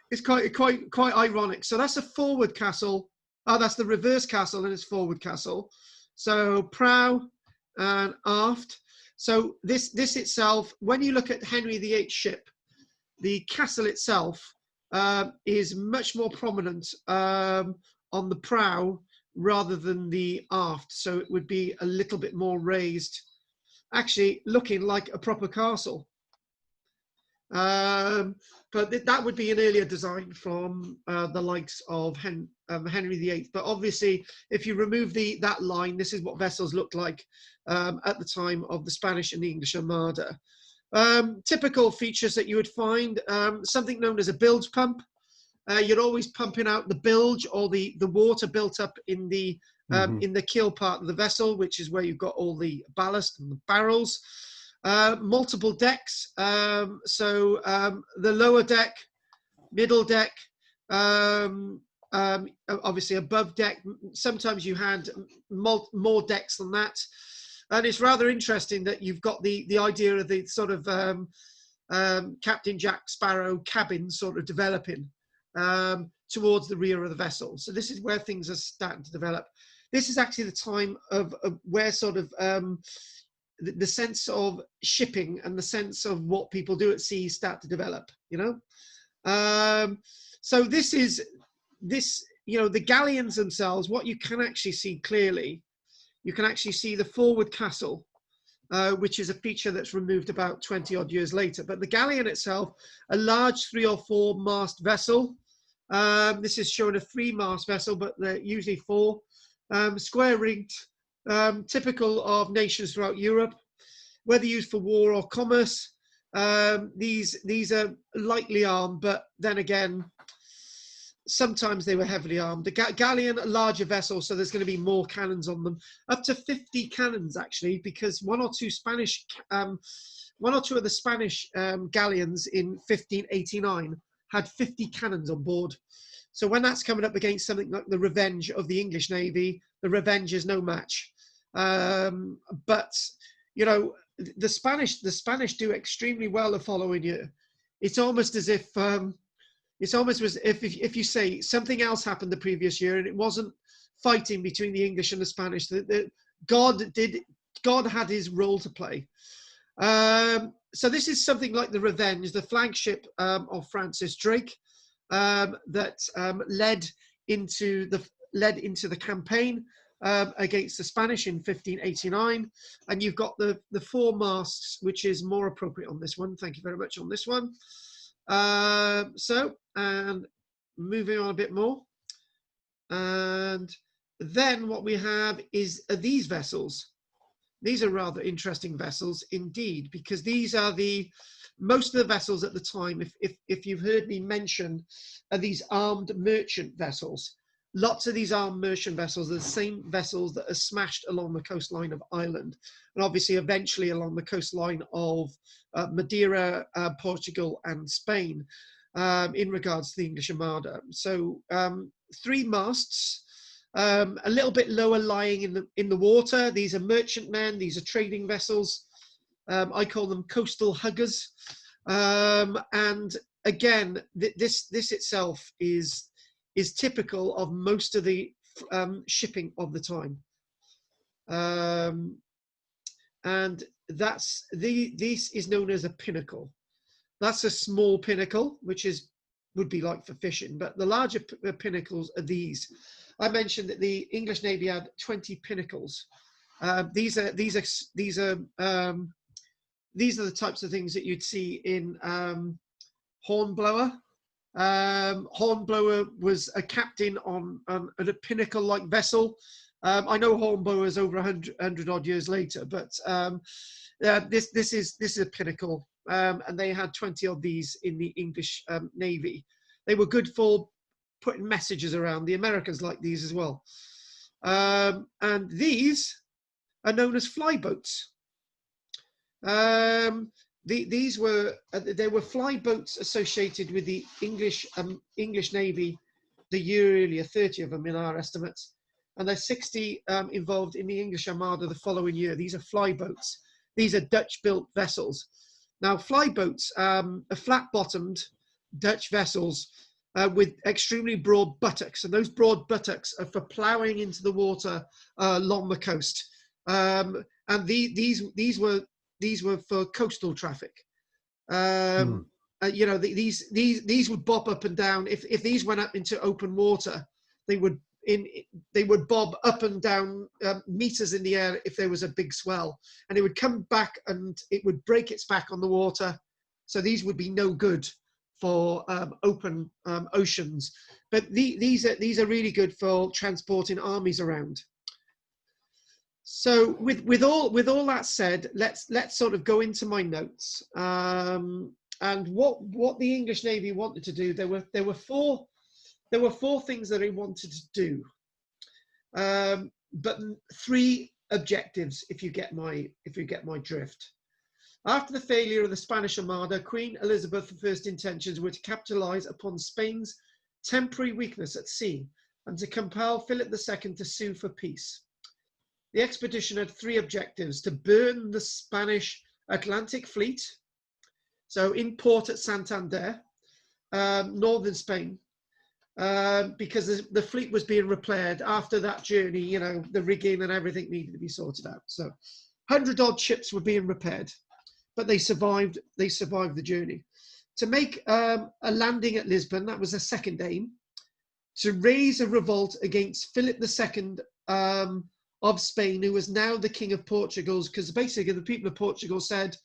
It's quite ironic. So that's a forward castle. Oh, that's the reverse castle, and it's forward castle. So prow and aft. So this itself, when you look at Henry VIII ship, the castle itself is much more prominent on the prow rather than the aft. So it would be a little bit more raised, actually looking like a proper castle. But that would be an earlier design from the likes of Henry VIII. But obviously, if you remove that line, this is what vessels looked like at the time of the Spanish and the English Armada. Typical features that you would find, something known as a bilge pump. You're always pumping out the bilge, or the water built up in the keel part of the vessel, which is where you've got all the ballast and the barrels. Multiple decks. So the lower deck middle deck, obviously above deck. Sometimes you had more decks than that. And it's rather interesting that you've got the idea of the sort of Captain Jack Sparrow cabin sort of developing towards the rear of the vessel. So this is where things are starting to develop. This is actually the time of where sort of the sense of shipping and the sense of what people do at sea start to develop, you know. So this, you know, the galleons themselves, what you can actually see clearly, you can actually see the forward castle, which is a feature that's removed about 20 odd years later. But the galleon itself, a large 3 or 4 mast vessel. This is showing a 3-mast vessel, but they're usually 4. Square rigged, typical of nations throughout Europe, whether used for war or commerce. These are lightly armed, but then again, sometimes they were heavily armed. The galleon, a larger vessel, so there's going to be more cannons on them, up to 50 cannons actually, because one or two of the Spanish galleons in 1589 had 50 cannons on board. So when that's coming up against something like the Revenge of the English Navy, the Revenge is no match. But you know, the Spanish do extremely well the following year. It's almost as if if you say something else happened the previous year and it wasn't fighting between the English and the Spanish, God had his role to play. So this is something like the Revenge, the flagship of Francis Drake, that led into the campaign against the Spanish in 1589. And you've got the 4 masts, which is more appropriate on this one. Thank you very much on this one. And moving on a bit more. And then what we have is these vessels. These are rather interesting vessels indeed, because these are most of the vessels at the time, if you've heard me mention, are these armed merchant vessels. Lots of these armed merchant vessels are the same vessels that are smashed along the coastline of Ireland, and obviously eventually along the coastline of Madeira, Portugal and Spain, in regards to the English Armada. So 3 masts, a little bit lower lying in the water. These are merchantmen, these are trading vessels. I call them coastal huggers. And again, this itself is typical of most of the shipping of the time. And this is known as a pinnacle. That's a small pinnacle, which would be like for fishing, but the larger pinnacles are these. I mentioned that the English Navy had 20 pinnacles. These are the types of things that you'd see in Hornblower. Hornblower was a captain on a pinnacle-like vessel. I know Hornblower is over 100 odd years later, but this is a pinnacle, and they had 20 of these in the English Navy. They were good for putting messages around. The Americans like these as well. And these are known as flyboats. These were there were flyboats associated with the English Navy the year earlier, 30 of them in our estimates, and there's 60 involved in the English Armada the following year. These are flyboats. These are Dutch-built vessels. Now, flyboats are flat-bottomed Dutch vessels with extremely broad buttocks, and those broad buttocks are for ploughing into the water along the coast. And these were for coastal traffic. You know, these would bob up and down. If these went up into open water, they would bob up and down meters in the air if there was a big swell, and it would come back and it would break its back on the water. So these would be no good for open oceans. But these are really good for transporting armies around. So with all that said, let's sort of go into my notes. And what the English Navy wanted to do, there were four things that they wanted to do, but 3 objectives, if you get my drift. After the failure of the Spanish Armada, Queen Elizabeth's first intentions were to capitalize upon Spain's temporary weakness at sea and to compel Philip II to sue for peace. The expedition had three objectives: to burn the Spanish Atlantic fleet, so in port at Santander, northern Spain, because the fleet was being repaired after that journey. You know, the rigging and everything needed to be sorted out. So 100-odd ships were being repaired, but they survived the journey. To make a landing at Lisbon, that was a second aim. To raise a revolt against Philip II of Spain, who was now the King of Portugal, because basically the people of Portugal said,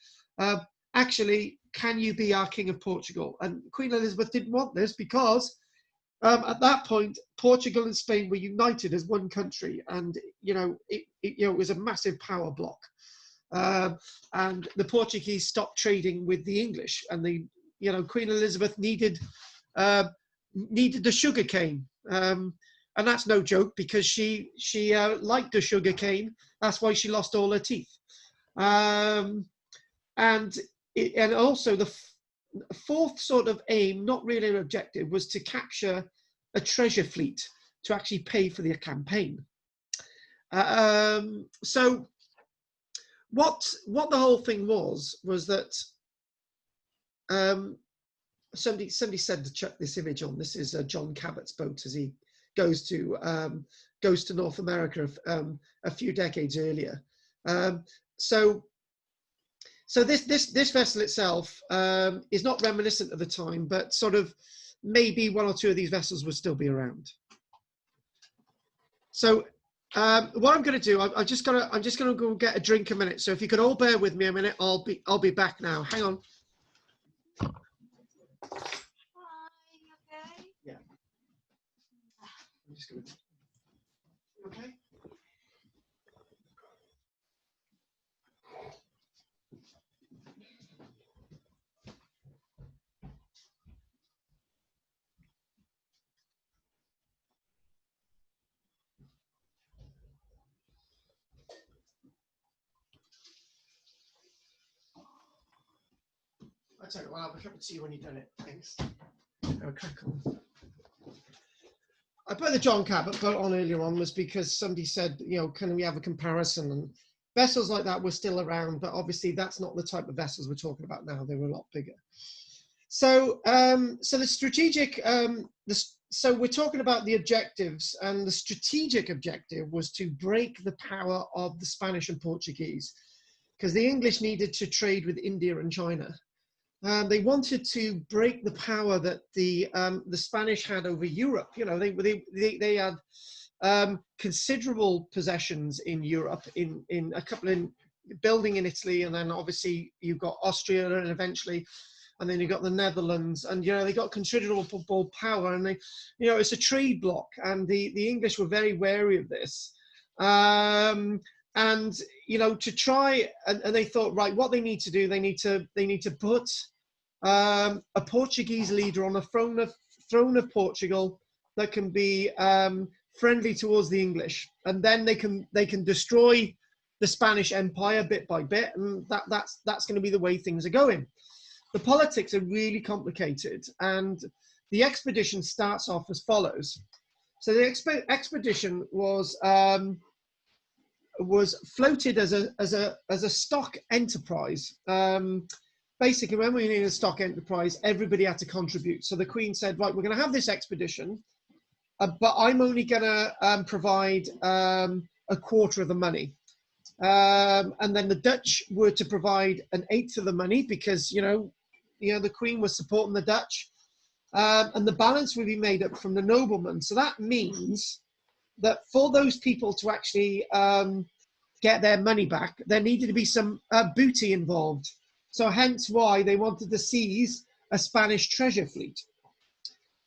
actually, can you be our King of Portugal? And Queen Elizabeth didn't want this because at that point, Portugal and Spain were united as one country, and it was a massive power block. And the Portuguese stopped trading with the English, and Queen Elizabeth needed the sugar cane, and that's no joke because she liked the sugar cane. That's why she lost all her teeth. And also the fourth sort of aim, not really an objective, was to capture a treasure fleet to actually pay for the campaign. So what the whole thing was that somebody said to chuck this image on. This is John Cabot's boat as he goes to North America a few decades earlier. So this vessel itself is not reminiscent of the time, but sort of maybe one or two of these vessels will still be around. So what I'm going to do, I'm just going to go get a drink a minute. So if you could all bear with me a minute, I'll be back now. Hang on. Yeah. I'm just going to. Okay. I tell you what, I'll be happy to see you when you've done it. Thanks. Okay, cool. I put the John Cabot boat on earlier on was because somebody said, can we have a comparison? And vessels like that were still around, but obviously that's not the type of vessels we're talking about now. They were a lot bigger. So, so the strategic, so we're talking about the objectives, and the strategic objective was to break the power of the Spanish and Portuguese, because the English needed to trade with India and China. They wanted to break the power that the Spanish had over Europe. They had considerable possessions in Europe, in a couple in building in Italy, and then obviously you've got Austria, and eventually, and then you've got the Netherlands, and they got considerable power, and they, it's a trade block, and the English were very wary of this. And to try, and they thought, right, what they need to do, they need to put a Portuguese leader on a throne of Portugal that can be friendly towards the English, and then they can destroy the Spanish Empire bit by bit, and that's going to be the way things are going. The politics are really complicated, and the expedition starts off as follows. So the expedition was floated as a stock enterprise. Basically, when we need a stock enterprise, everybody had to contribute. So the Queen said, right, we're going to have this expedition, but I'm only going to provide a quarter of the money. And then the Dutch were to provide an eighth of the money because, the Queen was supporting the Dutch. And the balance would be made up from the noblemen. So that means that for those people to actually get their money back, there needed to be some booty involved. So hence why they wanted to seize a Spanish treasure fleet.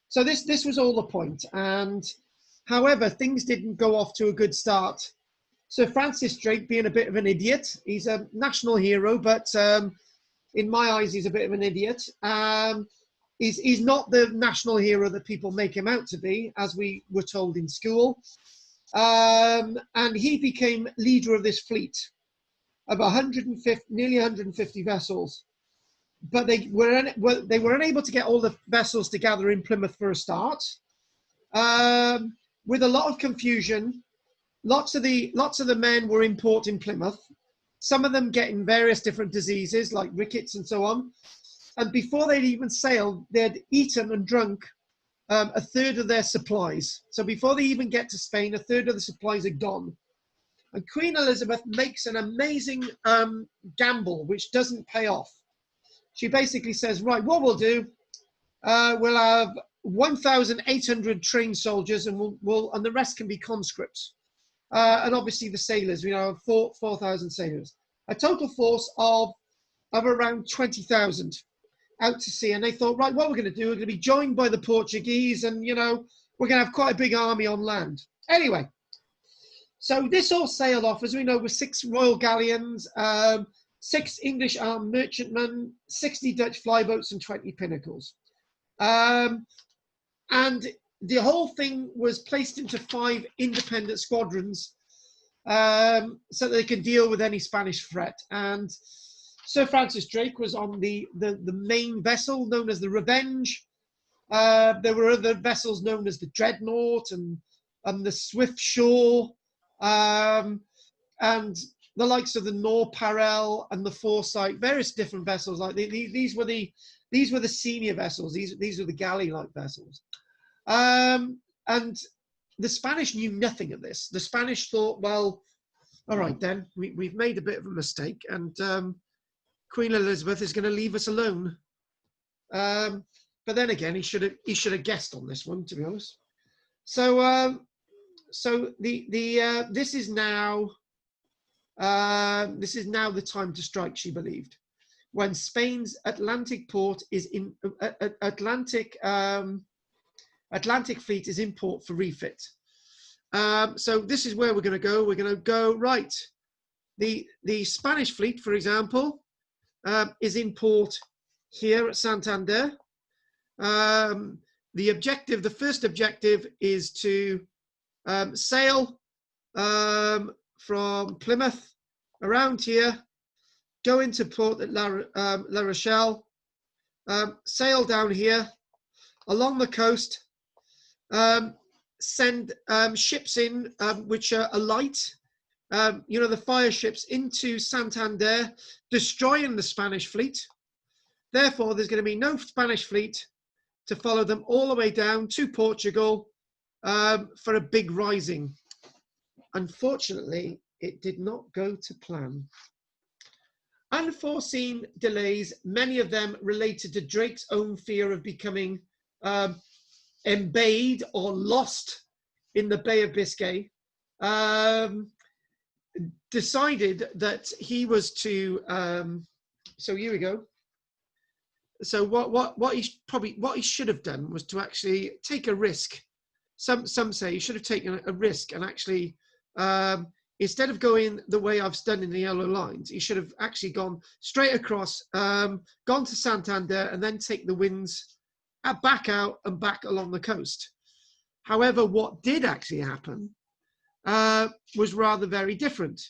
So this was all the point. And however, things didn't go off to a good start. So Francis Drake, being a bit of an idiot, he's a national hero, but in my eyes, he's a bit of an idiot. He's not the national hero that people make him out to be, as we were told in school. And he became leader of this fleet. of 150, nearly 150 vessels. But they were unable to get all the vessels together in Plymouth for a start, with a lot of confusion. Lots of the men were in port in Plymouth, some of them getting various different diseases like rickets and so on. And before they'd even sailed, they'd eaten and drunk a third of their supplies. So before they even get to Spain, a third of the supplies are gone. And Queen Elizabeth makes an amazing gamble, which doesn't pay off. She basically says, right, what we'll do, we'll have 1,800 trained soldiers, and and the rest can be conscripts. And obviously the sailors, 4,000 sailors. A total force of around 20,000 out to sea. And they thought, right, what we're going to do, we're going to be joined by the Portuguese, and, we're going to have quite a big army on land. Anyway, so this all sailed off, as we know, with 6 royal galleons, 6 English armed merchantmen, 60 Dutch flyboats, and 20 pinnacles. And the whole thing was placed into 5 independent squadrons, so that they could deal with any Spanish threat. And Sir Francis Drake was on the main vessel known as the Revenge. There were other vessels known as the Dreadnought and the Swift Shore, and the likes of the Norparel and the Foresight, various different vessels. Like these were the senior vessels. These were the galley-like vessels. And the Spanish knew nothing of this. The Spanish thought, well, all right then, we've made a bit of a mistake, and Queen Elizabeth is going to leave us alone. But then again, he should have guessed on this one, to be honest. So this is now the time to strike, she believed, when Spain's Atlantic port is in Atlantic fleet is in port for refit. So this is where we're going to go. We're going to go right. The Spanish fleet, for example, is in port here at Santander. The first objective is to sail from Plymouth around here, go into port at La Rochelle, sail down here along the coast, send ships in which are light, the fire ships, into Santander, destroying the Spanish fleet. Therefore, there's going to be no Spanish fleet to follow them all the way down to Portugal for a big rising. Unfortunately, it did not go to plan. Unforeseen delays, many of them related to Drake's own fear of becoming embayed or lost in the Bay of Biscay, decided that he was to, so here we go. So what he should have done was to actually take a risk. Some say he should have taken a risk and actually, instead of going the way I've done in the yellow lines, he should have actually gone straight across, gone to Santander, and then take the winds back out and back along the coast. However, what did actually happen was rather very different.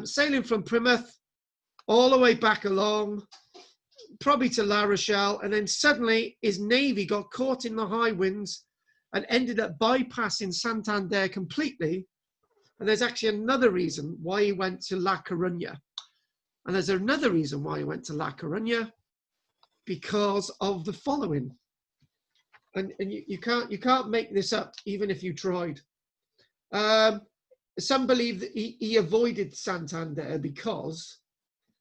Sailing from Plymouth all the way back along, probably to La Rochelle, and then suddenly his navy got caught in the high winds and ended up bypassing Santander completely. And there's actually another reason why he went to La Coruña. And there's another reason why he went to La Coruña, because of the following. And you can't make this up, even if you tried. Some believe that he avoided Santander because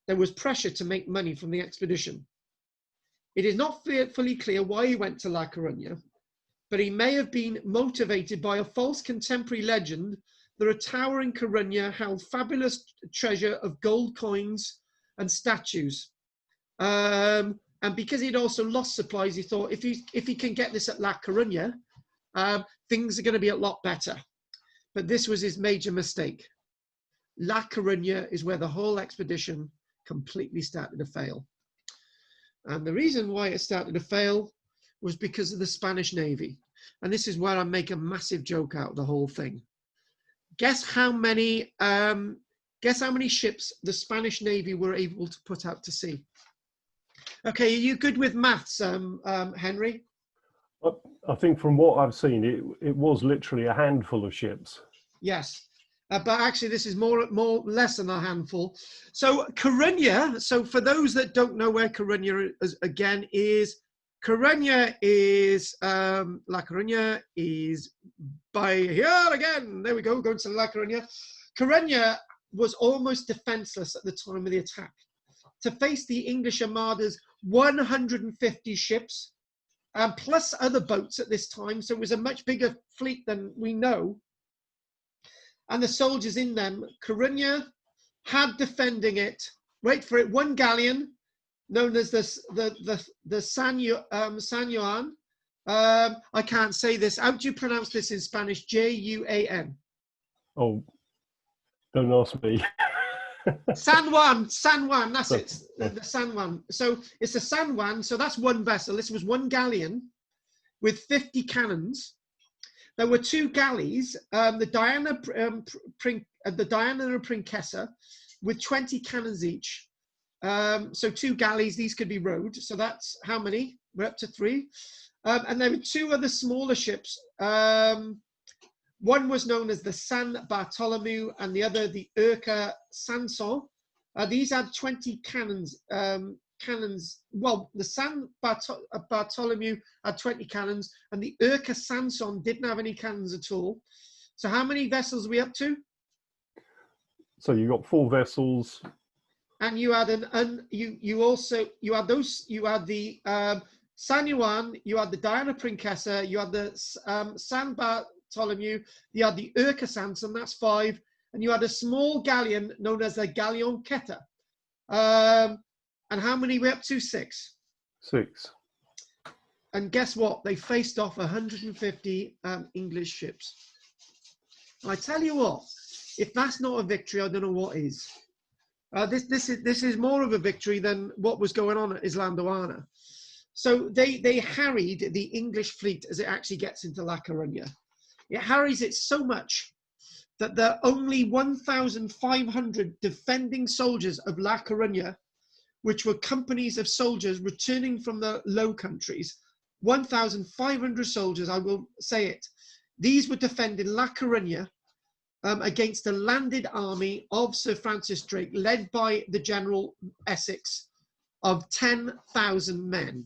there was pressure to make money from the expedition. It is not fully clear why he went to La Coruña, but he may have been motivated by a false contemporary legend that a tower in Coruña held fabulous treasure of gold coins and statues. And because he'd also lost supplies, he thought if he can get this at La Coruña, things are going to be a lot better. But this was his major mistake. La Coruña is where the whole expedition completely started to fail. And the reason why it started to fail was because of the Spanish Navy. And this is where I make a massive joke out of the whole thing. Guess how many Guess how many ships the Spanish Navy were able to put out to sea? Okay, are you good with maths, Henry? I think from what I've seen, it was literally a handful of ships. Yes. But actually, this is less than a handful. So Coruña, so for those that don't know where Coruña is, again, Coruña is, La Coruña is by here again. There we go, going to La Coruña. Coruña was almost defenseless at the time of the attack. To face the English Armada's 150 ships, plus other boats at this time, so it was a much bigger fleet than we know. And the soldiers in them, Coruña had defending it, wait for it, one galleon, known as the San Juan. I can't say this. How do you pronounce this in Spanish? Juan. Oh, don't ask me. San Juan, that's it, the San Juan. So it's a San Juan, so that's one vessel. This was one galleon with 50 cannons. There were two galleys, the Diana and Princesa, with 20 cannons each. So two galleys, these could be rowed. So that's how many? We're up to 3. And there were 2 other smaller ships. One was known as the San Bartolomeu and the other the Urca Sanson. These had 20 cannons. Well, the San Bartolomeu had 20 cannons and the Urca Sanson didn't have any cannons at all. So how many vessels are we up to? So you got 4 vessels. And you had you had the San Juan, you had the Diana Princesa, you had the San Bartolomeu, you had the Urca Sanson, that's 5, and you had a small galleon known as the Galleon Queta. And how many were up to? 6. 6. And guess what? They faced off 150 English ships. And I tell you what, if that's not a victory, I don't know what is. This is more of a victory than what was going on at Islandoana. So they harried the English fleet as it actually gets into La Coruña. It harries it so much that there are only 1,500 defending soldiers of La Coruña, which were companies of soldiers returning from the Low Countries. 1,500 soldiers, I will say it. These were defending La Coruña against the landed army of Sir Francis Drake, led by the General Essex, of 10,000 men.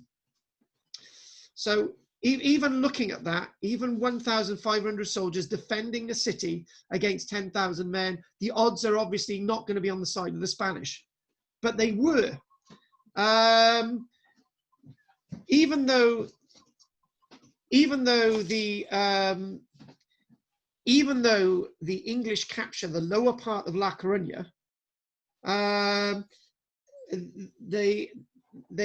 So even looking at that, even 1,500 soldiers defending a city against 10,000 men, the odds are obviously not going to be on the side of the Spanish. But they were. Even though the English capture the lower part of La Coruña, they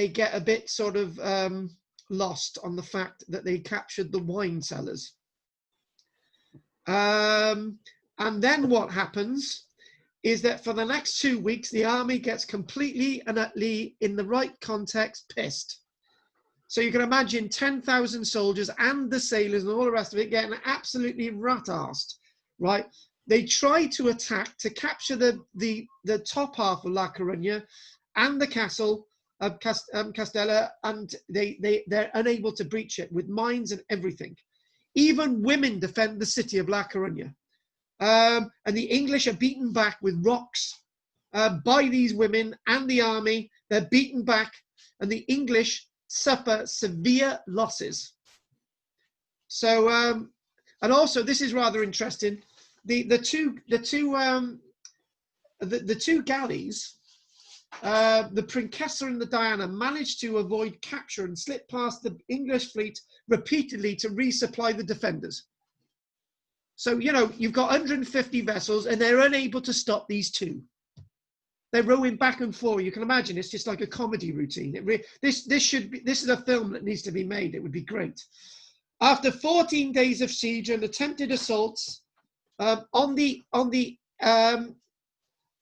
get a bit sort of lost on the fact that they captured the wine cellars. And then what happens is that for the next 2 weeks, the army gets completely and utterly, in the right context, pissed. So you can imagine 10,000 soldiers and the sailors and all the rest of it getting absolutely rat-arsed, right? They try to attack to capture the top half of La Coruña and the castle of Castella, and they're unable to breach it with mines and everything. Even women defend the city of La Coruña. And the English are beaten back with rocks by these women and the army. They're beaten back, and the English suffer severe losses. So, and also this is rather interesting. The two galleys, the Princesa and the Diana, managed to avoid capture and slip past the English fleet repeatedly to resupply the defenders. So, you know, you've got 150 vessels and they're unable to stop these two. They're rowing back and forth. You can imagine it's just like a comedy routine. This is a film that needs to be made. It would be great. After 14 days of siege and attempted assaults, after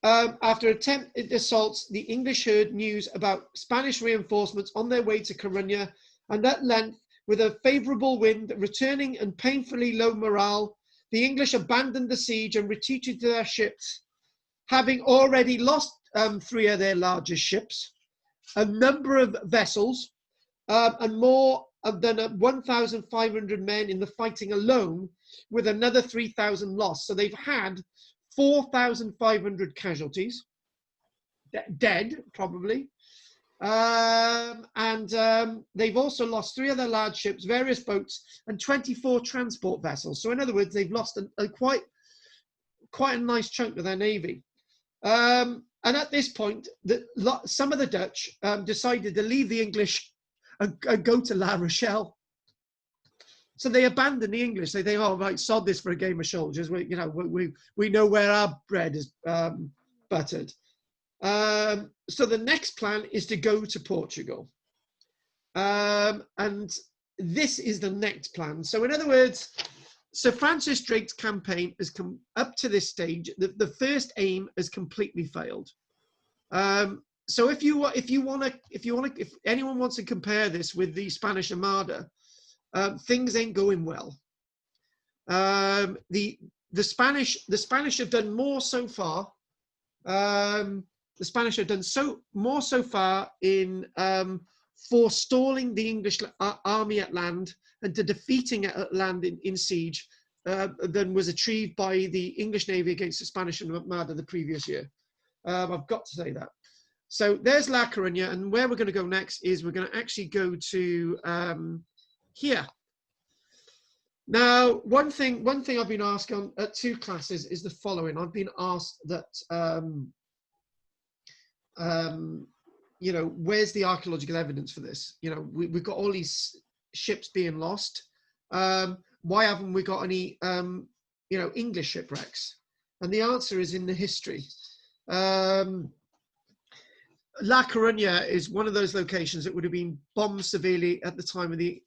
attempted assaults, the English heard news about Spanish reinforcements on their way to Coruña, and at length, with a favourable wind returning and painfully low morale, the English abandoned the siege and retreated to their ships. having already lost 3 of their largest ships, a number of vessels, and more than 1,500 men in the fighting alone, with another 3,000 lost. So they've had 4,500 casualties, dead probably. They've also lost 3 of their large ships, various boats, and 24 transport vessels. So in other words, they've lost quite a nice chunk of their navy. And at this point, some of the Dutch decided to leave the English and go to La Rochelle. So they abandoned the English. They think, oh, right, sod this for a game of soldiers. We know where our bread is buttered. So the next plan is to go to Portugal. And this is the next plan. So in other words, Sir Francis Drake's campaign has come up to this stage. The first aim has completely failed. So if anyone wants to compare this with the Spanish Armada, things ain't going well. The Spanish have done more so far. The Spanish have done more so far in forestalling the English army at land and to defeating it at land in siege than was achieved by the English Navy against the Spanish Armada the previous year. I've got to say that. So there's La Coruña, and where we're going to go next is we're going to actually go to here. Now, one thing I've been asked on at 2 classes is the following. I've been asked that, where's the archaeological evidence for this? We've got all these ships being lost. Why haven't we got any, English shipwrecks? And the answer is in the history. La Coruña is one of those locations that would have been bombed severely at the time of the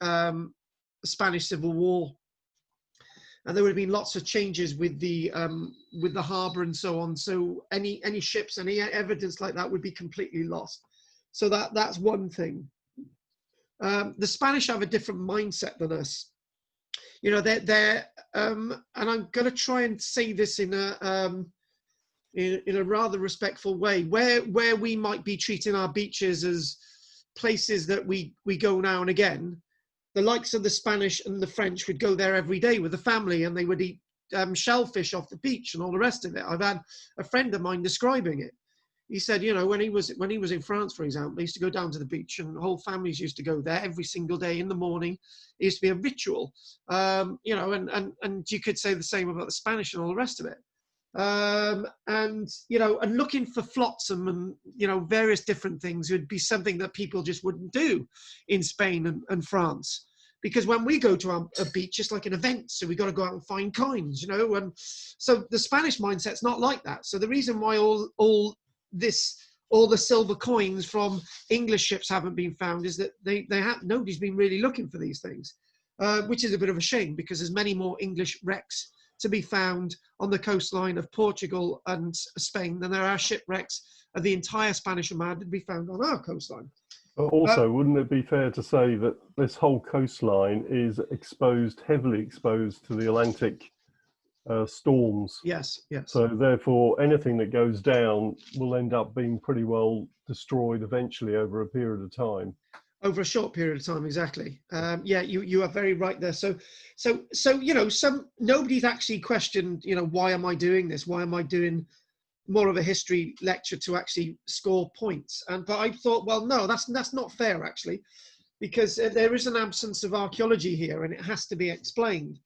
Spanish Civil War, and there would have been lots of changes with the harbour and so on. So any ships, any evidence like that would be completely lost. So that's one thing. The Spanish have a different mindset than us. They're and I'm going to try and say this in a rather respectful way, where we might be treating our beaches as places that we go now and again. The likes of the Spanish and the French would go there every day with the family, and they would eat shellfish off the beach and all the rest of it. I've had a friend of mine describing it. He said, when he was in France, for example, he used to go down to the beach, and whole families used to go there every single day in the morning. It used to be a ritual, and you could say the same about the Spanish and all the rest of it. And looking for flotsam and various different things would be something that people just wouldn't do in Spain and France, because when we go to a beach, it's like an event, so we got to go out and find coins, and so the Spanish mindset's not like that. So the reason why all the silver coins from English ships haven't been found is that nobody's been really looking for these things, which is a bit of a shame, because there's many more English wrecks to be found on the coastline of Portugal and Spain than there are shipwrecks of the entire Spanish Armada to be found on our coastline. But also, wouldn't it be fair to say that this whole coastline is heavily exposed to the Atlantic storms? Yes. So therefore, anything that goes down will end up being pretty well destroyed eventually over a period of time. Over a short period of time, exactly. Yeah, you are very right there. So nobody's actually questioned, why am I doing this? Why am I doing more of a history lecture to actually score points? But I thought, well, no, that's not fair actually, because there is an absence of archaeology here, and it has to be explained.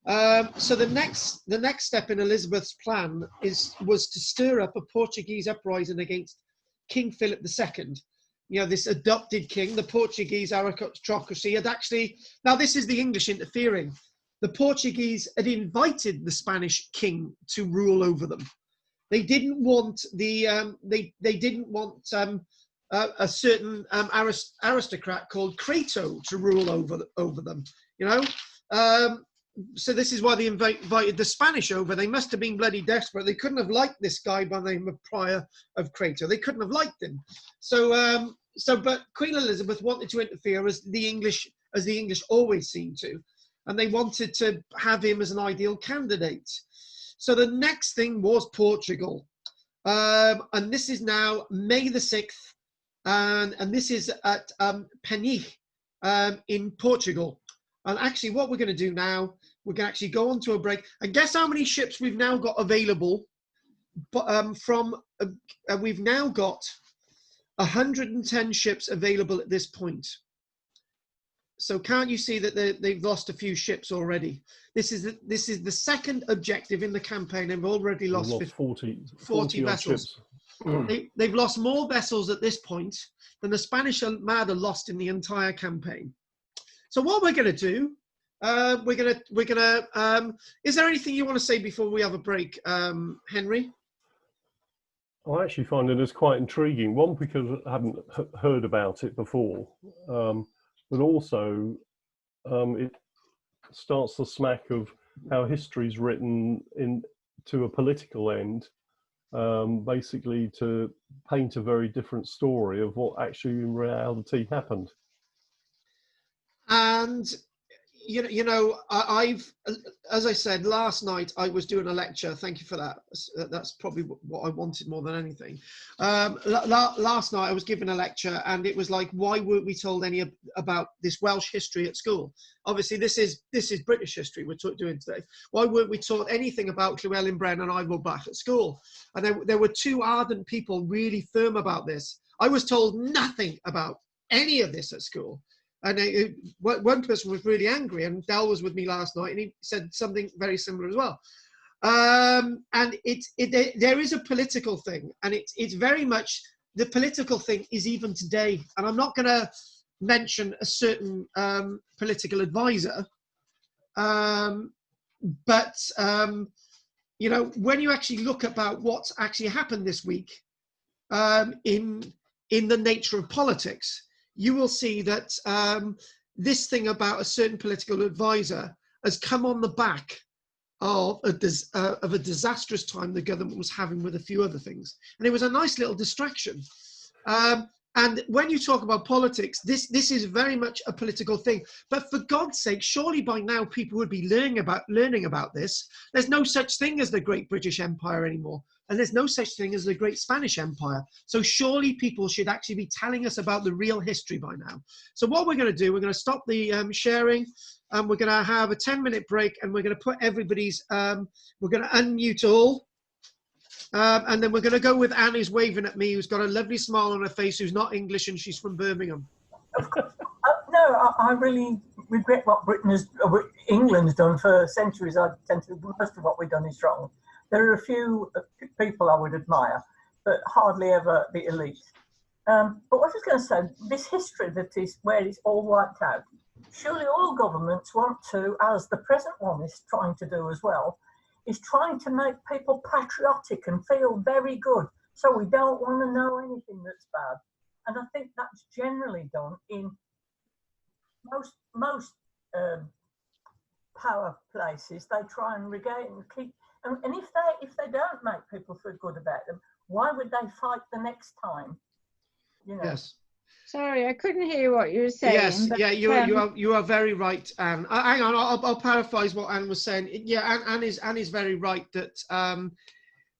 So the next step in Elizabeth's plan was to stir up a Portuguese uprising against King Philip II. This adopted king. The Portuguese aristocracy had actually, now this is the English interfering. The Portuguese had invited the Spanish king to rule over them. They didn't want a certain aristocrat called Crato to rule over them. So this is why they invited the Spanish over. They must have been bloody desperate. They couldn't have liked this guy by the name of Prior of Crato. They couldn't have liked him. But Queen Elizabeth wanted to interfere, as the English always seem to, and they wanted to have him as an ideal candidate. So the next thing was Portugal. And this is now May the 6th, and this is at Peniche in Portugal. And actually what we're going to do now, we're going to actually go on to a break. And guess how many ships we've now got available? We've now got 110 ships available at this point. So can't you see that they've lost a few ships already? This is the second objective in the campaign. They've already lost 40 vessels. They've lost more vessels at this point than the Spanish Armada lost in the entire campaign. So what we're going to do, we're gonna. Is there anything you want to say before we have a break, Henry? I actually find it as quite intriguing. One, because I haven't heard about it before. But also it starts the smack of how history is written to a political end, basically to paint a very different story of what actually in reality happened. And you know, I've, as I said last night, I was doing a lecture. Thank you for that. That's probably what I wanted more than anything. Last night I was giving a lecture, and it was like, why weren't we told any about this Welsh history at school? Obviously, this is British history we're doing today. Why weren't we taught anything about Llewellyn Bren and Ivor Bach at school? And there were two ardent people really firm about this. I was told nothing about any of this at school. And one person was really angry, and Dal was with me last night, and he said something very similar as well. And there is a political thing, and it's very much the political thing is even today. And I'm not going to mention a certain political advisor, but you know, when you actually look about what's actually happened this week in the nature of politics, you will see that this thing about a certain political advisor has come on the back of a disastrous time the government was having with a few other things. And it was a nice little distraction. And when you talk about politics, this is very much a political thing. But for God's sake, surely by now people would be learning about this. There's no such thing as the Great British Empire anymore. And there's no such thing as the Great Spanish Empire. So surely people should actually be telling us about the real history by now. So what we're going to do, we're going to stop the sharing, and we're going to have a 10-minute break, and we're going to put everybody's, we're going to unmute all. And then we're going to go with Anne, who's waving at me, who's got a lovely smile on her face, who's not English, and she's from Birmingham. Of course. No, I really regret what England's done for centuries. I tend to most of what we've done is wrong. There are a few people I would admire, but hardly ever the elite. But what I was going to say, this history that is where it's all wiped out, surely all governments want to, as the present one is trying to do as well, is trying to make people patriotic and feel very good. So we don't want to know anything that's bad. And I think that's generally done in most power places. They try and regain and keep. And if they don't make people feel good about them, why would they fight the next time? You know. Yes. Sorry, I couldn't hear what you were saying. Yes, but, yeah, you are very right, Anne. Hang on, I'll paraphrase what Anne was saying. Yeah, Anne is very right that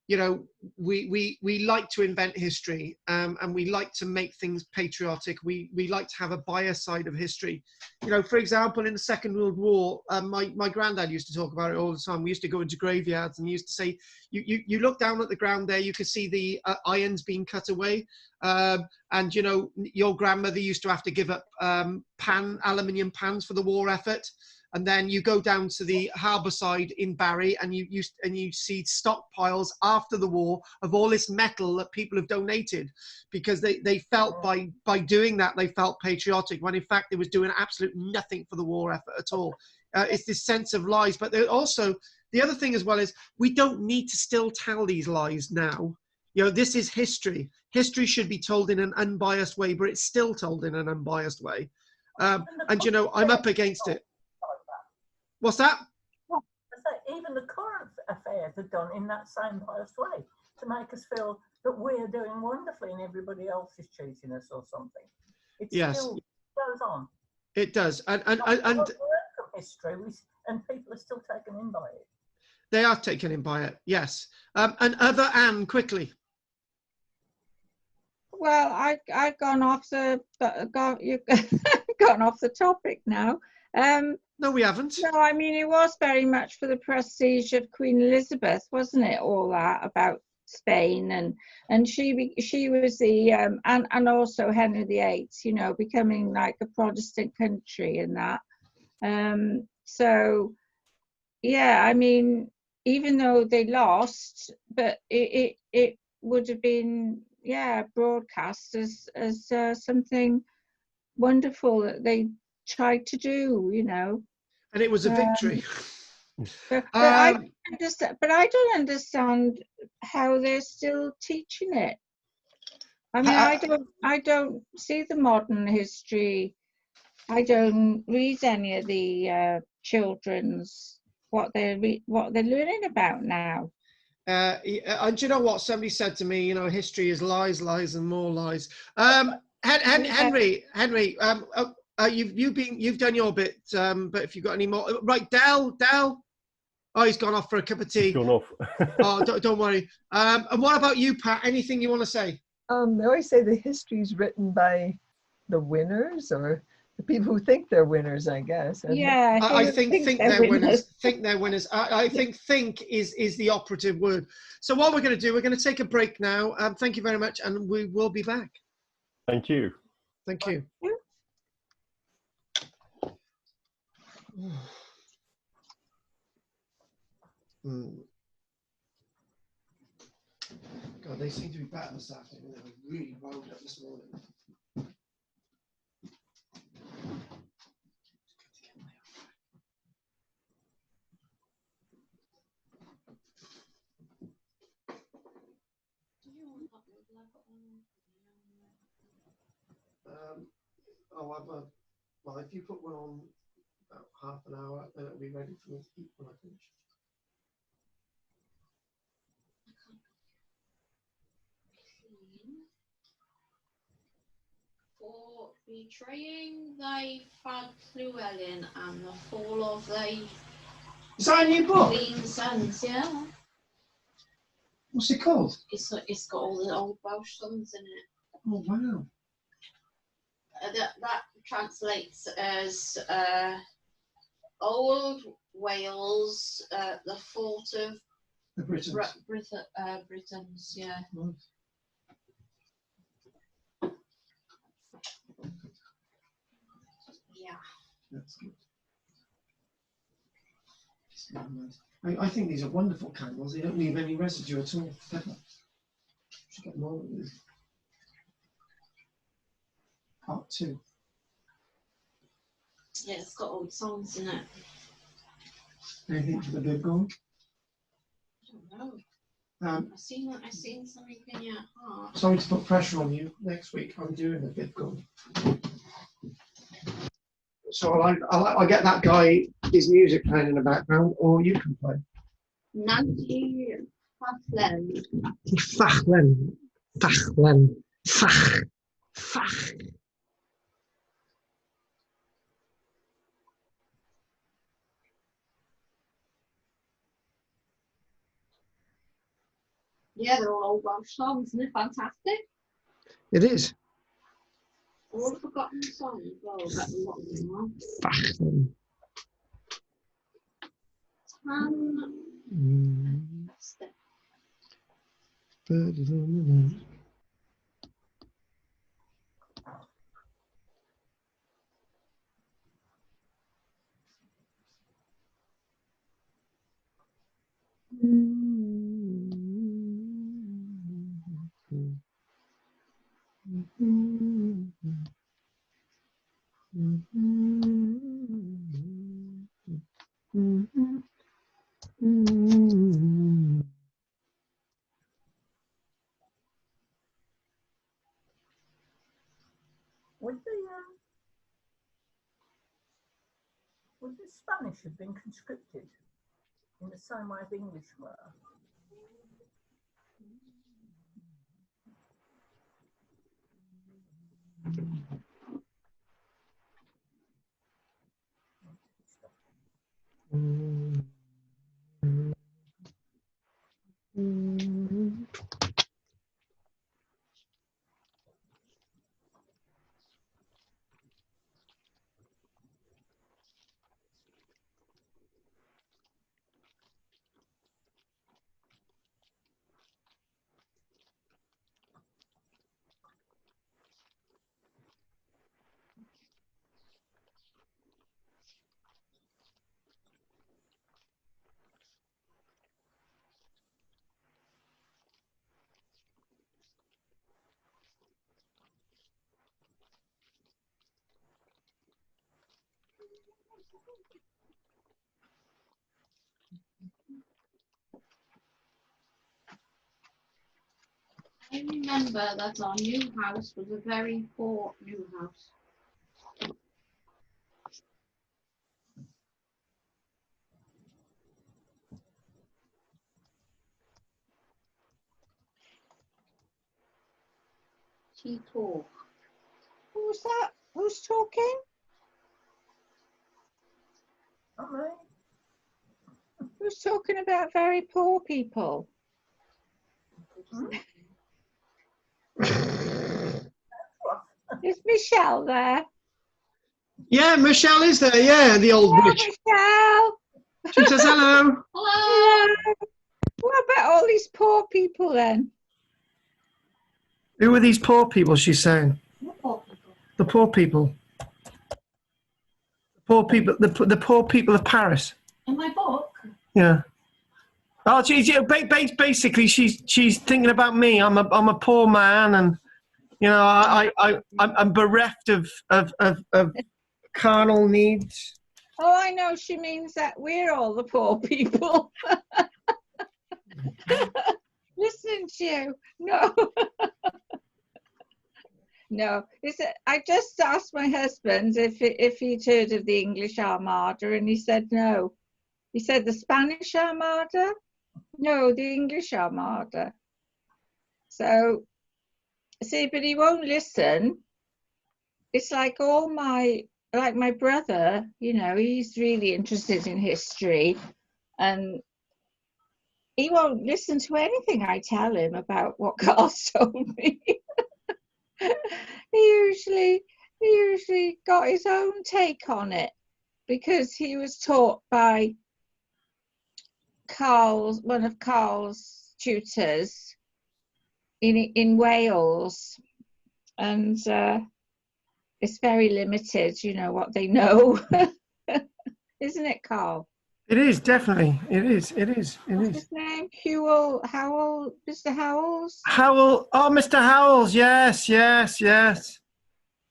you know, we like to invent history, and we like to make things patriotic. We like to have a bias side of history. You know, for example, in the Second World War, my granddad used to talk about it all the time. We used to go into graveyards, and he used to say, you look down at the ground there, you could see the irons being cut away. And you know, your grandmother used to have to give up aluminium pans for the war effort. And then you go down to the harbour side in Barry, and you see stockpiles after the war of all this metal that people have donated, because they felt by doing that they felt patriotic, when in fact they was doing absolutely nothing for the war effort at all. It's this sense of lies. But also the other thing as well is we don't need to still tell these lies now. You know, this is history. History should be told in an unbiased way, but it's still told in an unbiased way. And you know, I'm up against it. What's that? Even the current affairs are done in that same biased way, to make us feel that we're doing wonderfully and everybody else is cheating us or something. It still goes on. It does, and from history, and people are still taken in by it. They are taken in by it, yes. And other Anne, quickly. well, I've gone off the you've gone off the topic now. No, we haven't. No, I mean it was very much for the prestige of Queen Elizabeth, wasn't it? All that about Spain and she was the and also Henry VIII, you know, becoming like a Protestant country and that. So yeah, I mean, even though they lost, but it would have been broadcast as something wonderful that they tried to do, you know. And it was a victory. But I don't understand how they're still teaching it. I mean, I don't see the modern history. I don't read any of the children's what they're learning about now. And do you know what somebody said to me? You know, history is lies, lies, and more lies. Henry, you've done your bit, but if you've got any more, right, Del. Oh, he's gone off for a cup of tea. He's gone off. Oh, don't worry. And what about you, Pat? Anything you want to say? They always say the history is written by the winners or the people who think they're winners, I guess. Yeah, I think they're winners. Think they're winners. I think is the operative word. So what we're going to do, we're going to take a break now. Thank you very much, and we will be back. Thank you. Thank you. God, they seem to be better this afternoon. They were really wound up this morning. Well, if you put one on about half an hour, then it'll be ready for me to eat when I finish. For betraying thy fad Llewellyn and the fall of thy Is that a new book? clean sons, yeah. What's it called? It's got all the old Welsh songs in it. Oh, wow. That translates as Old Wales, the fort of The Britons. Britons, yeah. Nice. Yeah. That's good. I think these are wonderful candles. They don't leave any residue at all. Should get more of these. Part 2. Yeah, it's got old songs in it. Anything for the big gong? I don't know. I've seen something in your heart. Sorry to put pressure on you. Next week I'm doing the big gong. So I'll get that guy his music playing in the background, or you can play. Nancy Fachlen. Fachlen. Fach. Yeah, they're all old Welsh songs, isn't it fantastic? It is. All the forgotten songs, well, that's a lot of them are. Fachlen. Would the Spanish have been conscripted in the same way as the English were? I remember that our new house was a very poor new house. She talked. Who's that? Who's talking? Not me. Who's talking about very poor people? Is Michelle there? Yeah, Michelle is there. Yeah, the old Hello, witch. Michelle. She says hello. Hello. Hello. What about all these poor people then? Who are these poor people? She's saying. Poor people. The poor people. The poor people. The poor people of Paris. In my book. Yeah. Oh, basically, she's thinking about me. I'm a poor man, and you know, I'm bereft of carnal needs. Oh, I know. She means that we're all the poor people. Listening to you. No. No. I just asked my husband if he'd heard of the English Armada, and he said no. He said the Spanish Armada? No, the English Armada. So, see, but he won't listen. It's like my brother, you know, he's really interested in history, and he won't listen to anything I tell him about what Carl told me. He usually got his own take on it because he was taught by one of Carl's tutors in Wales, and it's very limited, you know, what they know. Isn't it, Carl? It is, definitely. It is. What's his name? Howell, Mr. Howells? Howell. Oh, Mr. Howells. Yes.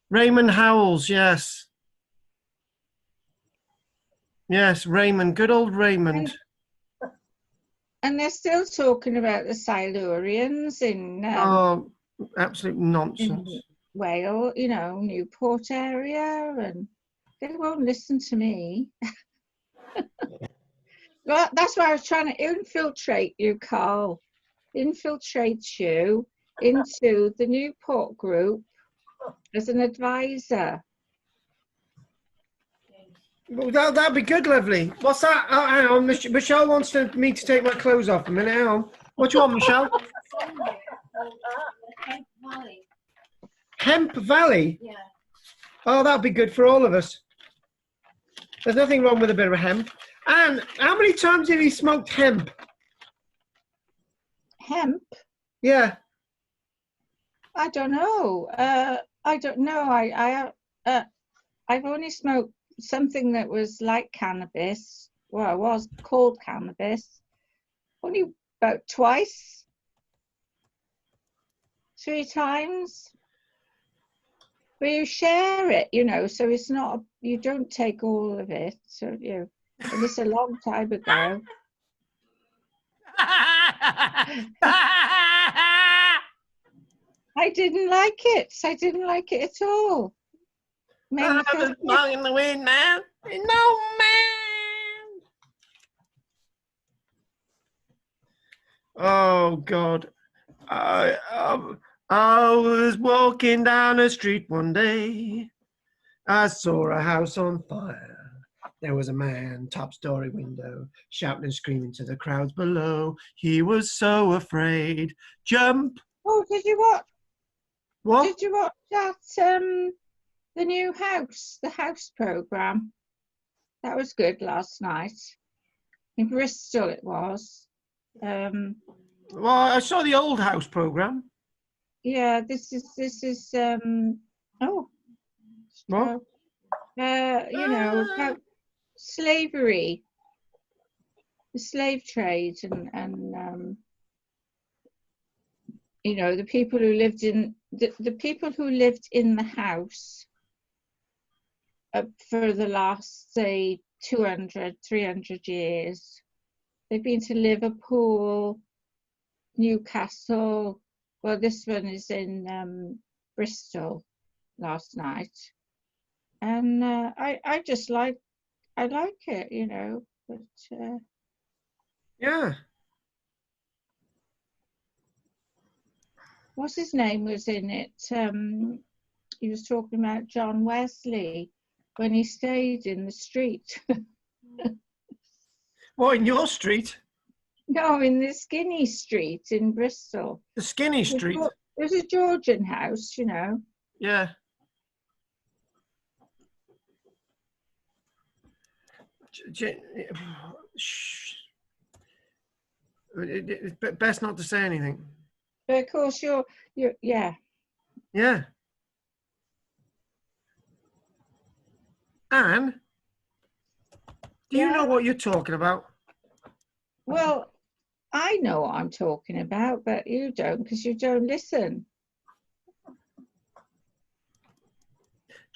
Raymond Howells. Yes. Yes, Raymond. Good old Raymond. And they're still talking about the Silurians in absolute nonsense. in Wales, you know, Newport area, and they won't listen to me. Well, that's why I was trying to infiltrate you, Carl. Infiltrate you into the Newport group as an advisor. Well, that'd be good, lovely. What's that? Oh, hang on. Michelle wants me to take my clothes off a minute. Hang on. What do you want, Michelle? Hemp Valley. Hemp Valley? Yeah. Oh, that'd be good for all of us. There's nothing wrong with a bit of hemp. And how many times have you smoked hemp? Hemp? Yeah. I don't know. I don't know. I've only smoked something that was like cannabis. Well, it was called cannabis. Only about twice, 3 times. But you share it, you know, so it's not, you don't take all of it. So, you know, and it's a long time ago. I didn't like it. I didn't like it at all. Made me feel long in the wind now. No, man. Oh, God. I was walking down a street one day. I saw a house on fire. There was a man, top-story window, shouting and screaming to the crowds below. He was so afraid. Jump. Oh, did you watch? What? Did you watch that, the new house, the house programme? That was good last night. In Bristol it was. Well, I saw the old house programme. Yeah, this is oh. What? You know, about slavery, the slave trade, and you know, the people who lived in the people who lived in the house for the last, say, 200, 300 years. They've been to Liverpool, Newcastle. Well, this one is in Bristol last night. And I just like it, you know. But Yeah. what's his name was in it? He was talking about John Wesley when he stayed in the street. What, in your street? No, in the Skinny Street in Bristol. The Skinny Street? There's a Georgian house, you know. Yeah. Shh. It's best not to say anything. But of course, you're yeah. Yeah. Anne, do you know what you're talking about? Well, I know what I'm talking about, but you don't, because you don't listen.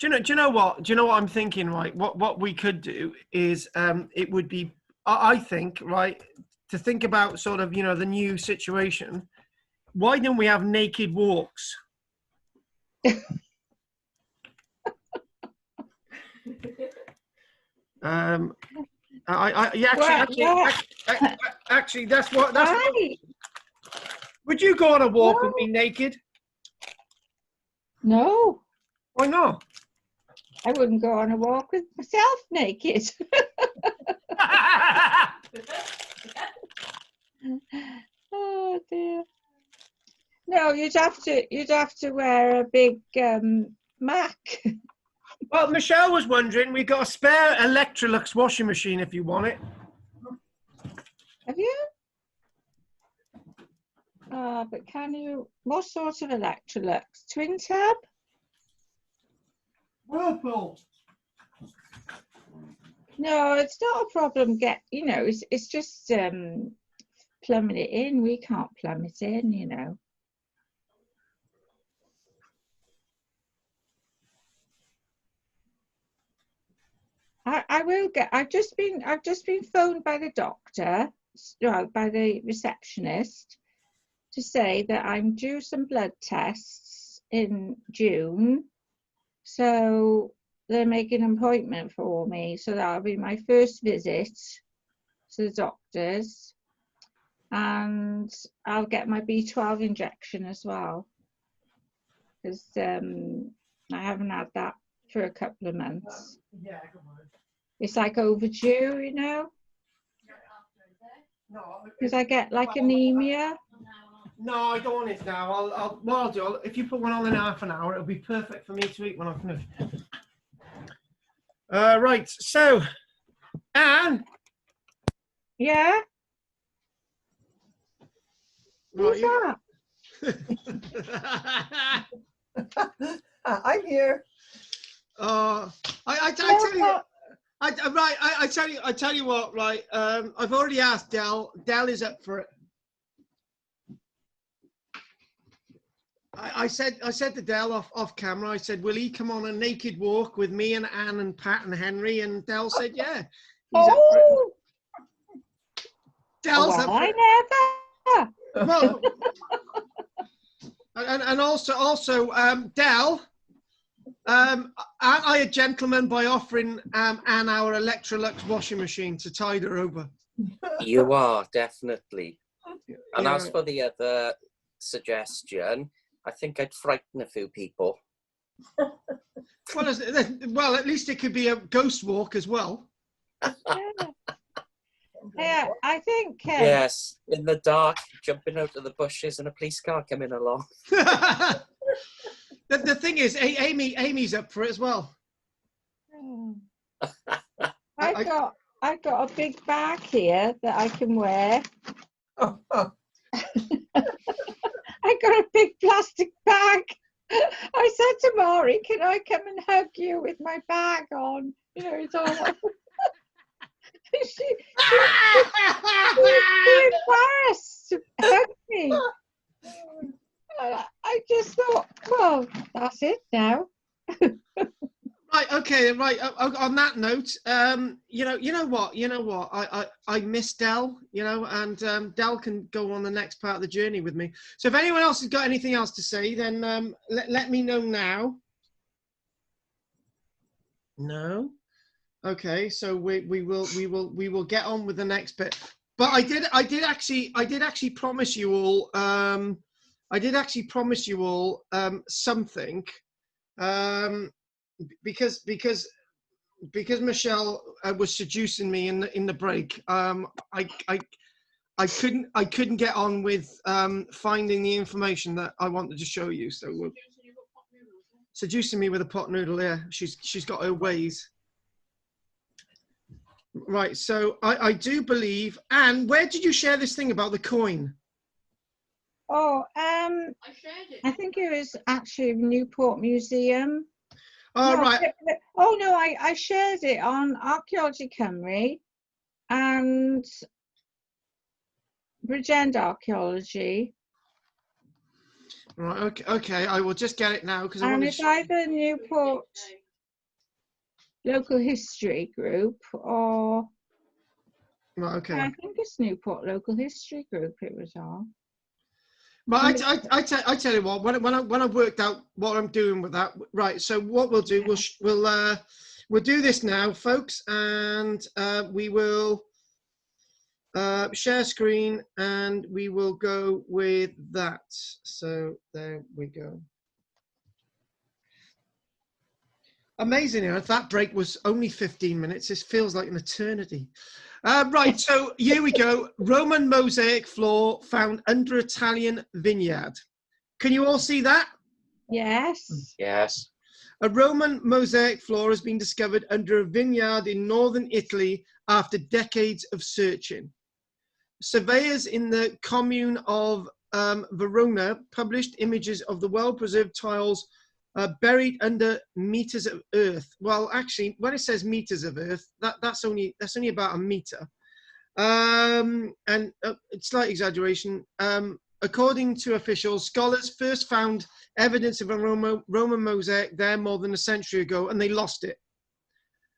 Do you know what? Do you know what I'm thinking? Right. What we could do is, it would be, I think, right, to think about sort of, you know, the new situation. Why don't we have naked walks? Actually, that's what. Would you go on a walk with me naked? No. Why not? I wouldn't go on a walk with myself naked. Oh dear. No, you'd have to wear a big Mac. Well, Michelle was wondering, we've got a spare Electrolux washing machine if you want it. Have you? But can you? What sort of Electrolux? Twin tab? Whirlpool. No, it's not a problem. You know, it's just plumbing it in. We can't plumb it in, you know. I will get. I've just been phoned by the doctor, by the receptionist, to say that I'm due some blood tests in June. So they're making an appointment for me. So that'll be my first visit to the doctors, and I'll get my B12 injection as well, because I haven't had that for a couple of months. Yeah, come on. It's like overdue, you know, because I get like anemia. No, I don't want it now. What I'll do, if you put one on in half an hour, it'll be perfect for me to eat when I finish. Right, so, Anne? Yeah? Right, Who's that? I'm here. I tell you what. I tell you what. Right. I've already asked Del. Del is up for it. I said to Del off camera. I said, "Will he come on a naked walk with me and Anne and Pat and Henry?" And Del said, "Yeah." He's up for it. Del's up for it. I never. Well, and also Del. Aren't I a gentleman by offering Anne our Electrolux washing machine to tide her over? You are, definitely. And Yeah. as for the other suggestion, I think I'd frighten a few people. Well, at least it could be a ghost walk as well. Yeah, I think. Yes, in the dark, jumping out of the bushes and a police car coming along. The thing is, Amy's up for it as well. I've got a big bag here that I can wear. I got a big plastic bag. I said to Maury, "Can I come and hug you with my bag on?" You know, it's all. She's embarrassed to hug me. I just thought, well, that's it now. Right. Okay. Right. On that note, you know what? I miss Del. And Del can go on the next part of the journey with me. So if anyone else has got anything else to say, then let me know now. No. Okay. So we will get on with the next bit. But I did actually promise you all. I did actually promise you all something. Because Michelle was seducing me in the break, I couldn't get on with finding the information that I wanted to show you. So seducing me with a pot noodle. Yeah, she's got her ways. Right. So I do believe. Anne, where did you share this thing about the coin? Oh, I shared it. I think it was actually Newport Museum. Oh, No, right. Oh no, I shared it on Archaeology Cymru and Bridgend Archaeology. Right. Okay. I will just get it now because I And want it's to. either Newport Local History Group or Right. Okay. I think it's Newport Local History Group it was on. But I tell you what, when I've worked out what I'm doing with that, right? So what we'll do, we'll do this now, folks, and we will share screen, and we will go with that. So there we go. Amazing, if that break was only 15 minutes, this feels like an eternity. Right, so here we go. Roman mosaic floor found under Italian vineyard. Can you all see that? Yes. Yes. A Roman mosaic floor has been discovered under a vineyard in northern Italy after decades of searching. Surveyors in the commune of Verona published images of the well-preserved tiles buried under meters of earth. Well, actually, when it says meters of earth, that's only about a meter. And slight exaggeration. According to officials, scholars first found evidence of a Roman mosaic there more than a century ago, and they lost it.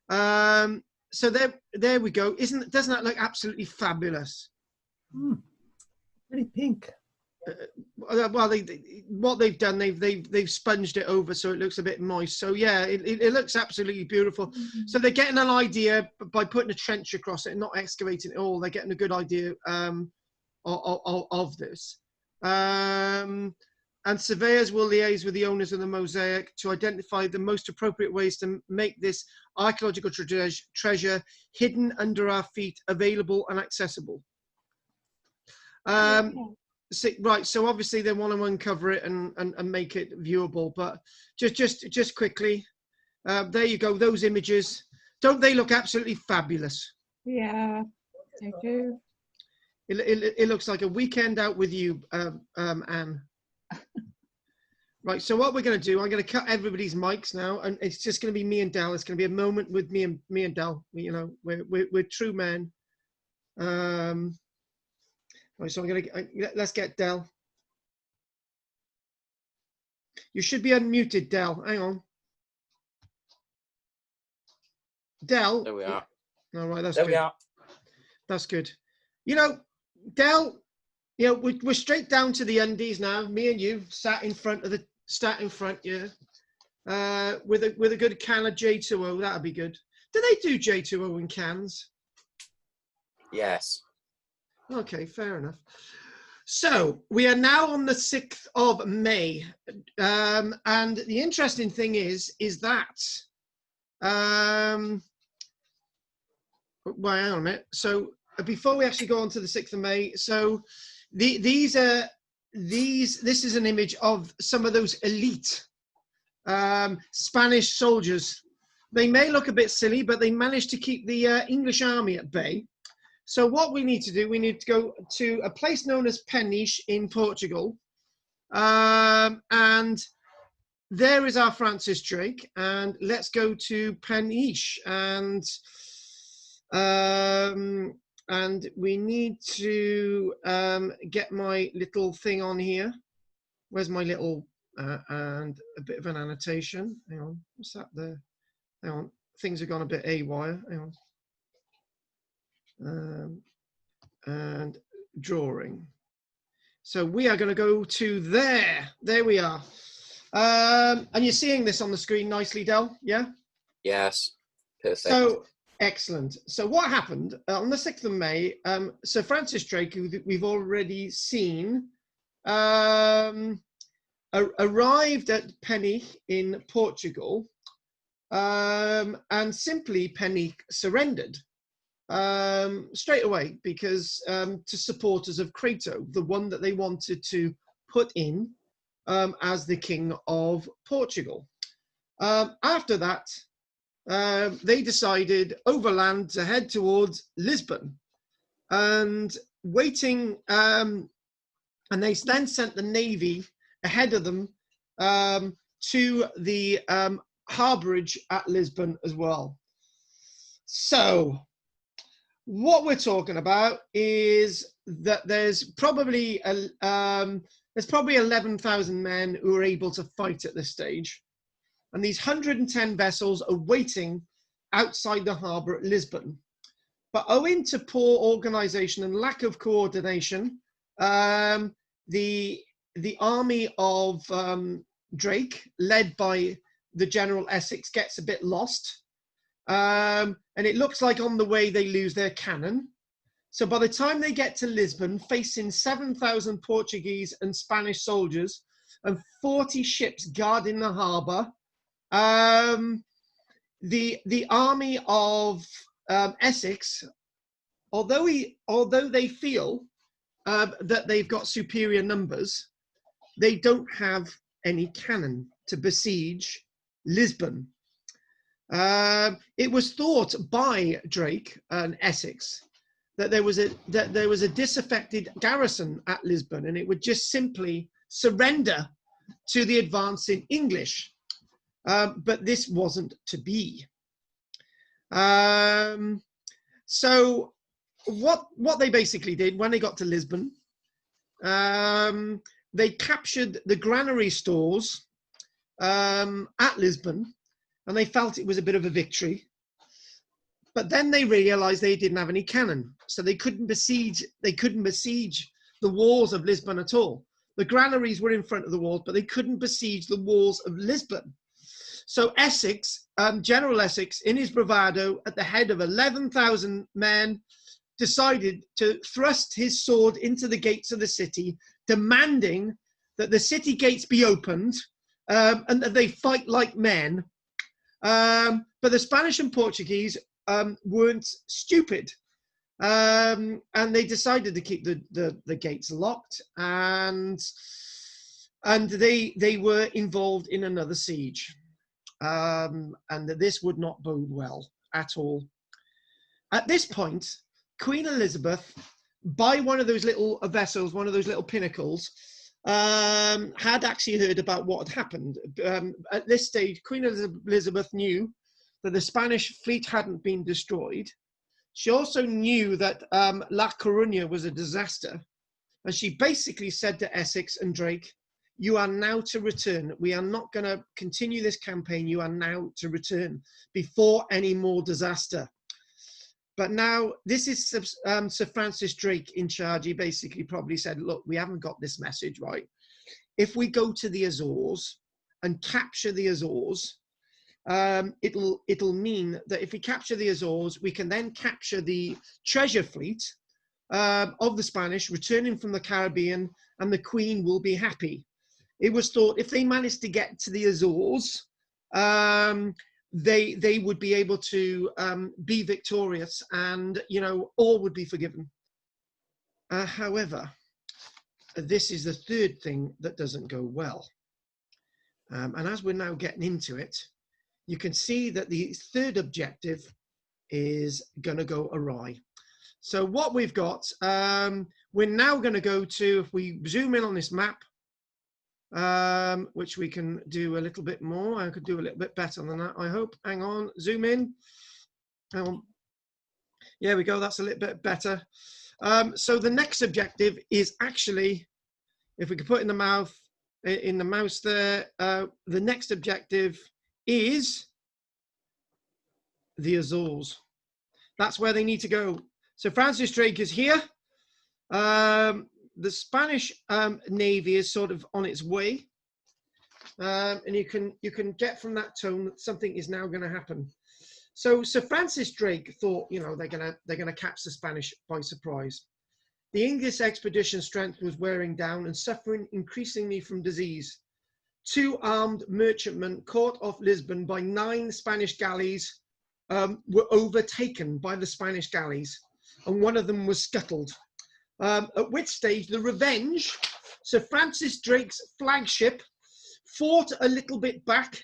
So there we go. Doesn't that look absolutely fabulous? Pretty pink. Well, what they've done, they've sponged it over so it looks a bit moist. So yeah, it looks absolutely beautiful. So they're getting an idea by putting a trench across it and not excavating it all. They're getting a good idea of this. And surveyors will liaise with the owners of the mosaic to identify the most appropriate ways to make this archaeological treasure hidden under our feet available and accessible. Right, so obviously they want to uncover it and make it viewable, but just quickly, there you go, those images. Don't they look absolutely fabulous? Yeah, they do. It looks like a weekend out with you, Anne. Right, so what we're going to do, I'm going to cut everybody's mics now, and it's just going to be me and Del. It's going to be a moment with me and Del. You know, we're true men. Right, so let's get Del. You should be unmuted, Del. Hang on. Del. There we are. All right, that's there good. We are. That's good. You know, Del, you know, we're straight down to the undies now. Me and you sat in front, yeah. With a good can of J2O, that'd be good. Do they do J2O in cans? Yes. Okay, fair enough. So we are now on the 6th of May. And the interesting thing is that, well, hang on a minute. So before we actually go on to the 6th of May, so this is an image of some of those elite Spanish soldiers. They may look a bit silly, but they managed to keep the English army at bay. So what we need to do, we need to go to a place known as Peniche in Portugal. And there is our Francis Drake. And let's go to Peniche. And we need to get my little thing on here. Where's my little, and a bit of an annotation. Hang on, what's that there? hang on, things have gone a bit haywire. Hang on. And drawing. So we are going to go to there. There we are. And you're seeing this on the screen nicely, Del? Yeah? Yes. Perfect. So, excellent. So what happened on the 6th of May, Sir Francis Drake, who we've already seen, arrived at Penich in Portugal, and simply Penich surrendered straight away because to supporters of Crato, the one that they wanted to put in as the king of Portugal. After that, they decided overland to head towards Lisbon, and waiting, and they then sent the navy ahead of them to the harbourage at Lisbon as well. So what we're talking about is that there's probably 11,000 men who are able to fight at this stage. And these 110 vessels are waiting outside the harbour at Lisbon. But owing to poor organisation and lack of coordination, the army of Drake, led by the General Essex, gets a bit lost. And it looks like on the way they lose their cannon. So by the time they get to Lisbon, facing 7,000 Portuguese and Spanish soldiers and 40 ships guarding the harbour, the army of Essex, although they feel that they've got superior numbers, they don't have any cannon to besiege Lisbon. It was thought by Drake and Essex that there was a disaffected garrison at Lisbon, and it would just simply surrender to the advancing English. But this wasn't to be. So what they basically did when they got to Lisbon, they captured the granary stores at Lisbon, and they felt it was a bit of a victory. But then they realized they didn't have any cannon, so they couldn't besiege the walls of Lisbon at all. The granaries were in front of the walls, but they couldn't besiege the walls of Lisbon. So Essex, General Essex, in his bravado, at the head of 11,000 men, decided to thrust his sword into the gates of the city, demanding that the city gates be opened and that they fight like men. But the Spanish and Portuguese weren't stupid, and they decided to keep the gates locked, and they were involved in another siege. And this would not bode well at all. At this point, Queen Elizabeth, by one of those little vessels, one of those little pinnacles, had actually heard about what had happened. At this stage, Queen Elizabeth knew that the Spanish fleet hadn't been destroyed. She also knew that La Coruña was a disaster. And she basically said to Essex and Drake, "You are now to return. We are not going to continue this campaign. You are now to return before any more disaster." But now this is Sir Francis Drake in charge. He basically probably said, "Look, we haven't got this message right. If we go to the Azores and capture the Azores, it'll mean that if we capture the Azores, we can then capture the treasure fleet of the Spanish returning from the Caribbean, and the Queen will be happy." It was thought if they managed to get to the Azores, they would be able to be victorious, and all would be forgiven. However, this is the third thing that doesn't go well, and as we're now getting into it, you can see that the third objective is going to go awry. So what we've got, we're now going to go to, if we zoom in on this map, which we can do a little bit more. I could do a little bit better than that, I hope. Hang on, zoom in. Hang on. There we go, that's a little bit better. So the next objective is actually, if we could put in the mouse there, the next objective is the Azores. That's where they need to go. So Francis Drake is here. The Spanish Navy is sort of on its way. And you can get from that tone that something is now going to happen. So Sir Francis Drake thought, you know, they're gonna catch the Spanish by surprise. The English expedition strength was wearing down and suffering increasingly from disease. 2 armed merchantmen caught off Lisbon by 9 Spanish galleys were overtaken by the Spanish galleys, and one of them was scuttled. At which stage the Revenge, Sir Francis Drake's flagship, fought a little bit back,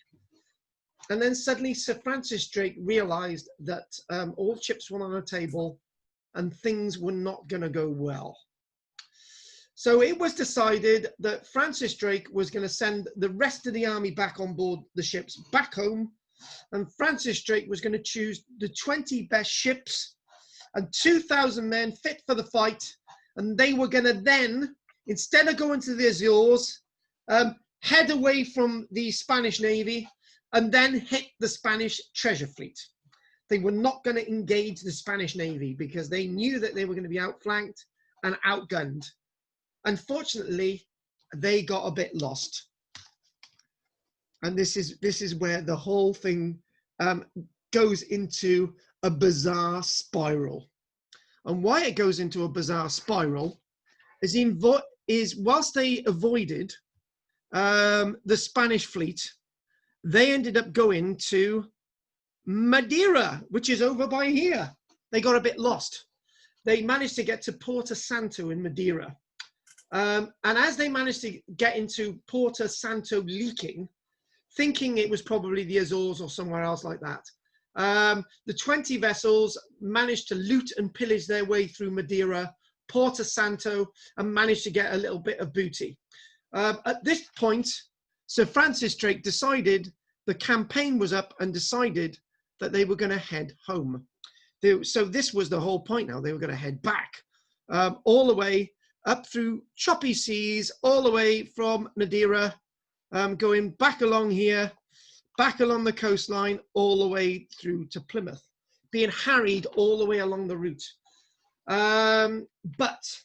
and then suddenly Sir Francis Drake realized that all chips were on the table and things were not going to go well. So it was decided that Francis Drake was going to send the rest of the army back on board the ships back home, and Francis Drake was going to choose the 20 best ships and 2,000 men fit for the fight, and they were going to then, instead of going to the Azores, head away from the Spanish Navy and then hit the Spanish treasure fleet. They were not going to engage the Spanish Navy because they knew that they were going to be outflanked and outgunned. Unfortunately, they got a bit lost. And this is where the whole thing goes into a bizarre spiral. And why it goes into a bizarre spiral is whilst they avoided the Spanish fleet, they ended up going to Madeira, which is over by here. They got a bit lost. They managed to get to Porto Santo in Madeira. And as they managed to get into Porto Santo leaking, thinking it was probably the Azores or somewhere else like that, the 20 vessels managed to loot and pillage their way through Madeira, Porto Santo, and managed to get a little bit of booty. At this point, Sir Francis Drake decided the campaign was up and decided that they were going to head home. So this was the whole point now. They were going to head back all the way up through choppy seas, all the way from Madeira, going back along here, back along the coastline, all the way through to Plymouth, being harried all the way along the route. But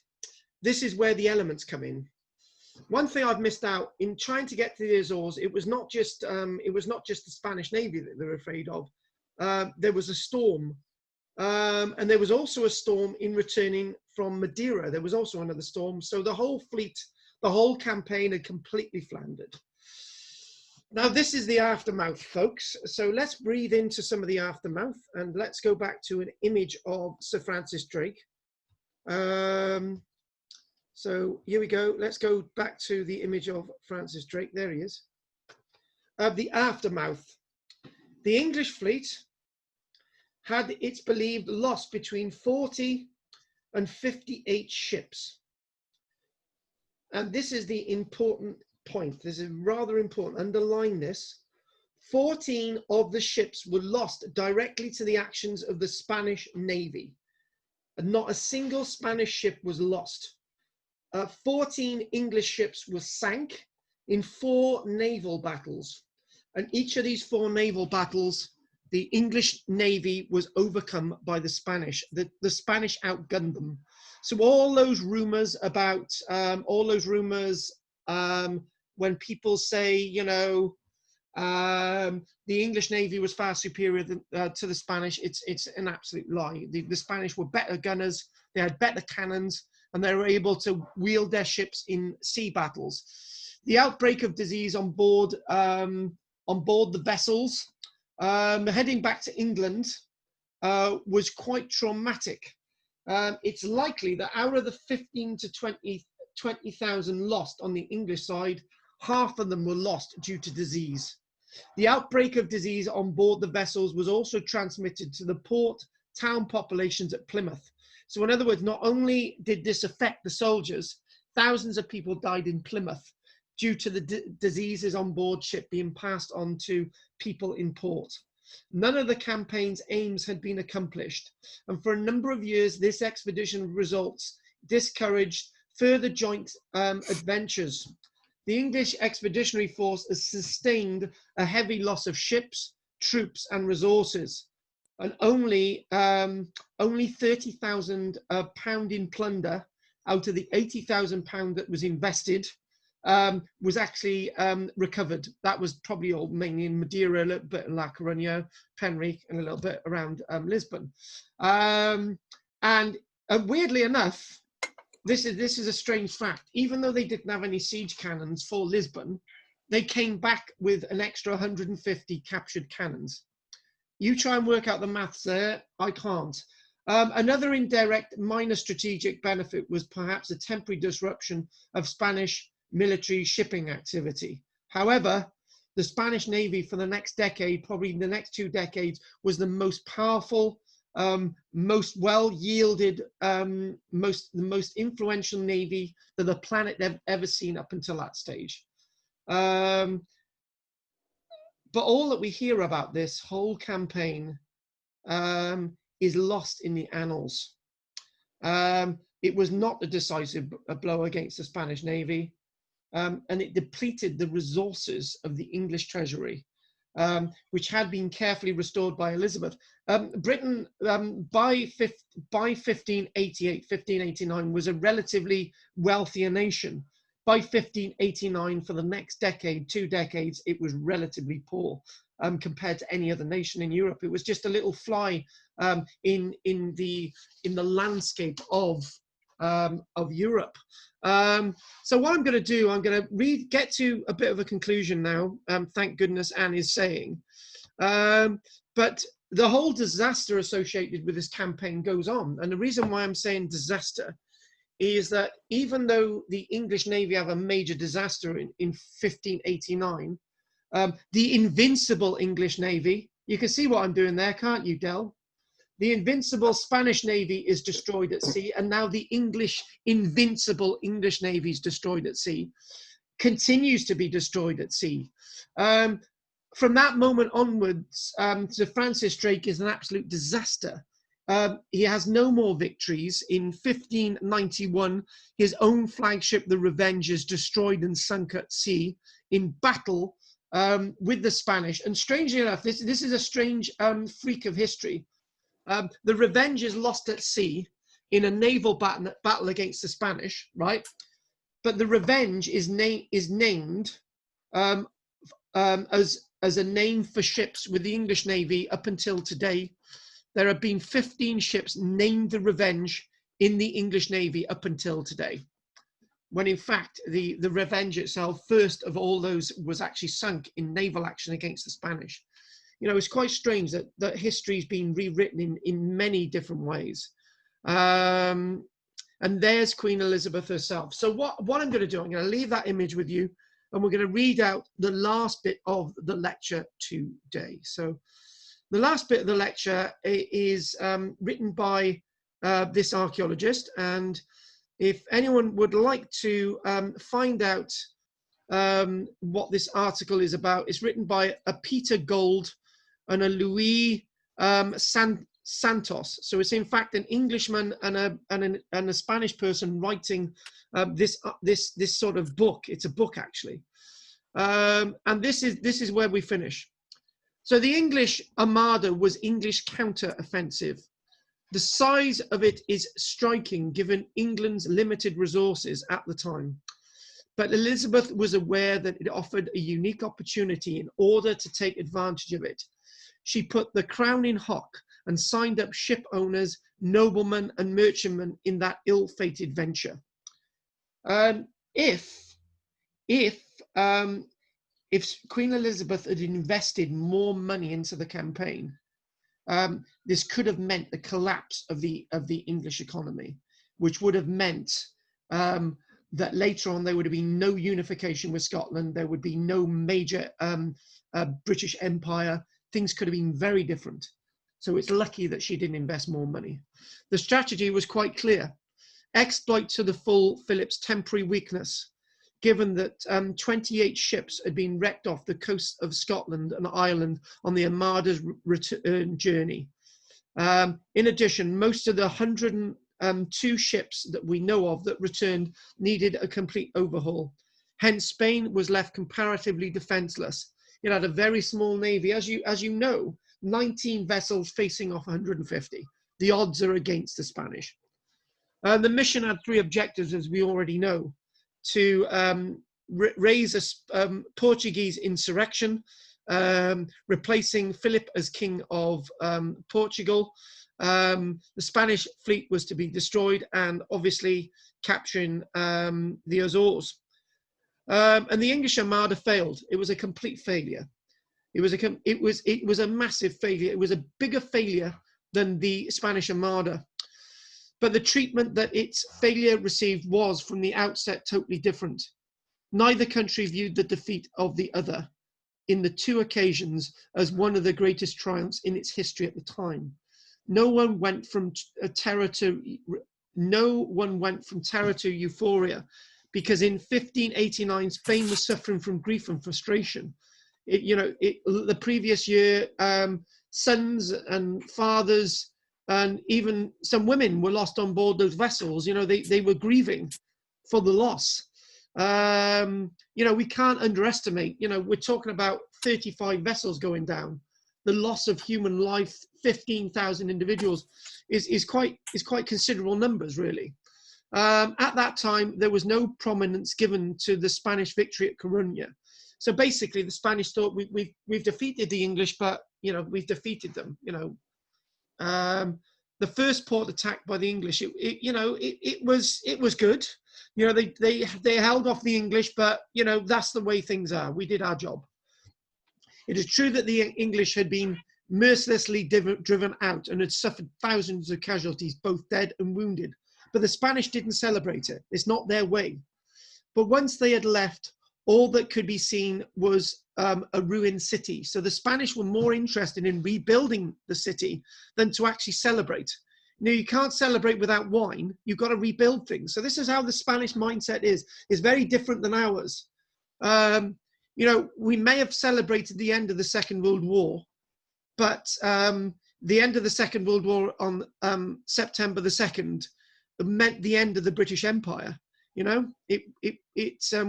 this is where the elements come in. One thing I've missed out in trying to get to the Azores, it was not just the Spanish Navy that they were afraid of. There was a storm, and there was also a storm in returning from Madeira. There was also another storm. So the whole fleet, the whole campaign had completely floundered. Now this is the aftermath, folks. So let's breathe into some of the aftermath, and let's go back to an image of Sir Francis Drake. So here we go. Let's go back to the image of Francis Drake. There he is. The aftermath. The English fleet had, it's believed, lost between 40 and 58 ships. And this is the important point. This is rather important. Underline this. 14 of the ships were lost directly to the actions of the Spanish Navy. And not a single Spanish ship was lost. 14 English ships were sank in 4 naval battles. And each of these 4 naval battles, the English Navy was overcome by the Spanish. The Spanish outgunned them. So all those rumors about, when people say, you know, the English Navy was far superior to the Spanish, it's an absolute lie. The Spanish were better gunners, they had better cannons, and they were able to wield their ships in sea battles. The outbreak of disease on board the vessels, heading back to England, was quite traumatic. It's likely that out of the 15 to 20,000 lost on the English side, half of them were lost due to disease. The outbreak of disease on board the vessels was also transmitted to the port town populations at Plymouth. So in other words, not only did this affect the soldiers, thousands of people died in Plymouth due to the diseases on board ship being passed on to people in port. None of the campaign's aims had been accomplished, and for a number of years, this expedition results discouraged further joint adventures. The English Expeditionary Force has sustained a heavy loss of ships, troops, and resources. and only £30,000 in plunder out of the £80,000 that was invested was actually recovered. That was probably all mainly in Madeira, a little bit in La Coruña, Penrith, and a little bit around Lisbon. And weirdly enough, this is a strange fact. Even though they didn't have any siege cannons for Lisbon, they came back with an extra 150 captured cannons. You try and work out the maths there, I can't. Another indirect minor strategic benefit was perhaps a temporary disruption of Spanish military shipping activity. However, the Spanish Navy for the next decade, probably the next 2 decades, was the most powerful, most well-yielded, the most influential Navy that the planet had ever seen up until that stage. But all that we hear about this whole campaign is lost in the annals. It was not a decisive blow against the Spanish Navy, and it depleted the resources of the English treasury, which had been carefully restored by Elizabeth. Britain, by 1588, 1589, was a relatively wealthier nation. By 1589, for the next decade, 2 decades, it was relatively poor compared to any other nation in Europe. It was just a little fly in the landscape of Europe. So what I'm going to do, I'm going to get to a bit of a conclusion now. Thank goodness Anne is saying. But the whole disaster associated with this campaign goes on. And the reason why I'm saying disaster is that even though the English Navy have a major disaster in 1589, the invincible English Navy, you can see what I'm doing there, can't you, Del? The invincible Spanish Navy is destroyed at sea, and now the invincible English Navy is destroyed at sea, continues to be destroyed at sea. From that moment onwards, Sir Francis Drake is an absolute disaster. He has no more victories. In 1591, his own flagship, the Revenge, is destroyed and sunk at sea in battle with the Spanish. And strangely enough, this is a strange freak of history. The Revenge is lost at sea in a naval battle against the Spanish, right? But the Revenge is named as a name for ships with the English Navy up until today. There have been 15 ships named the Revenge in the English Navy up until today, when in fact the Revenge itself, first of all those, was actually sunk in naval action against the Spanish. You know, it's quite strange that history's been rewritten in many different ways. And there's Queen Elizabeth herself. So what I'm going to do, I'm going to leave that image with you, and we're going to read out the last bit of the lecture today. So the last bit of the lecture is written by this archaeologist, and if anyone would like to find out what this article is about, it's written by a Peter Gold and a Louis Santos. So it's in fact an Englishman and a Spanish person writing this sort of book. It's a book actually, and this is where we finish. So the English Armada was English counter-offensive. The size of it is striking given England's limited resources at the time. But Elizabeth was aware that it offered a unique opportunity. In order to take advantage of it, she put the crown in hock and signed up ship owners, noblemen and merchantmen in that ill-fated venture. If Queen Elizabeth had invested more money into the campaign, this could have meant the collapse of the English economy, which would have meant that later on there would have been no unification with Scotland, there would be no major British Empire. Things could have been very different. So it's lucky that she didn't invest more money. The strategy was quite clear. Exploit to the full Philip's temporary weakness, given that 28 ships had been wrecked off the coast of Scotland and Ireland on the Armada's return journey. In addition, most of the 102 ships that we know of that returned needed a complete overhaul. Hence, Spain was left comparatively defenseless. It had a very small navy. As you know, 19 vessels facing off 150. The odds are against the Spanish. The mission had 3 objectives, as we already know: to raise a Portuguese insurrection, replacing Phillip as king of Portugal. The Spanish fleet was to be destroyed, and obviously capturing the Azores. And the English Armada failed. It was a complete failure. It was a massive failure. It was a bigger failure than the Spanish Armada. But the treatment that its failure received was, from the outset, totally different. Neither country viewed the defeat of the other in the 2 occasions as one of the greatest triumphs in its history at the time. No one went from terror to euphoria, because in 1589 Spain was suffering from grief and frustration. The previous year, sons and fathers and even some women were lost on board those vessels. They were grieving for the loss. We can't underestimate, we're talking about 35 vessels going down. The loss of human life, 15,000 individuals, is quite considerable numbers, really. At that time, there was no prominence given to the Spanish victory at Coruña. So basically, the Spanish thought we've defeated the English, but we've defeated them. The first port attack by the English, it was good. They held off the English, but that's the way things are. We did our job. It is true that the English had been mercilessly driven out and had suffered thousands of casualties, both dead and wounded. But the Spanish didn't celebrate it. It's not their way. But once they had left, all that could be seen was a ruined city. So the Spanish were more interested in rebuilding the city than to actually celebrate. You can't celebrate without wine. You've got to rebuild things. So this is how the Spanish mindset is. It's very different than ours. We may have celebrated the end of the Second World War, but the end of the Second World War on September the 2nd meant the end of the British Empire.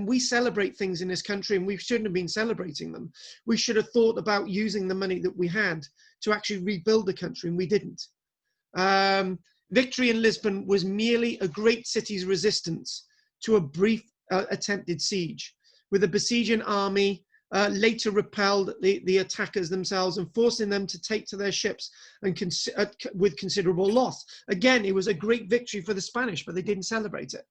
We celebrate things in this country, and we shouldn't have been celebrating them. We should have thought about using the money that we had to actually rebuild the country, and we didn't. Victory in Lisbon was merely a great city's resistance to a brief attempted siege, with a besieging army later repelled the attackers themselves and forcing them to take to their ships and with considerable loss. Again, it was a great victory for the Spanish, but they didn't celebrate it.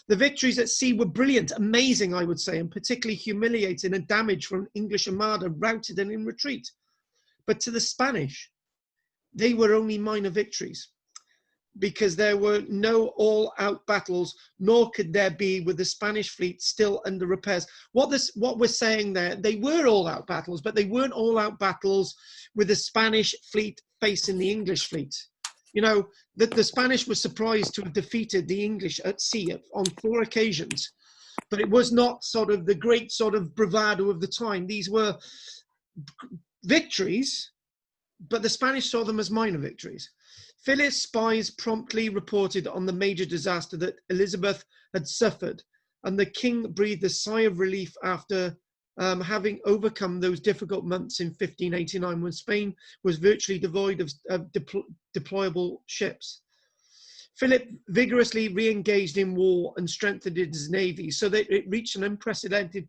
The victories at sea were brilliant, amazing, I would say, and particularly humiliating and damaged from English Armada routed and in retreat. But to the Spanish, they were only minor victories, because there were no all-out battles, nor could there be with the Spanish fleet still under repairs. What we're saying there, they were all-out battles, but they weren't all-out battles with the Spanish fleet facing the English fleet. The Spanish were surprised to have defeated the English at sea on 4 occasions, but it was not sort of the great sort of bravado of the time. These were victories, but the Spanish saw them as minor victories. Philip's spies promptly reported on the major disaster that Elizabeth had suffered, and the king breathed a sigh of relief after having overcome those difficult months in 1589, when Spain was virtually devoid of deployable ships. Philip vigorously re-engaged in war and strengthened his navy so that it reached an unprecedented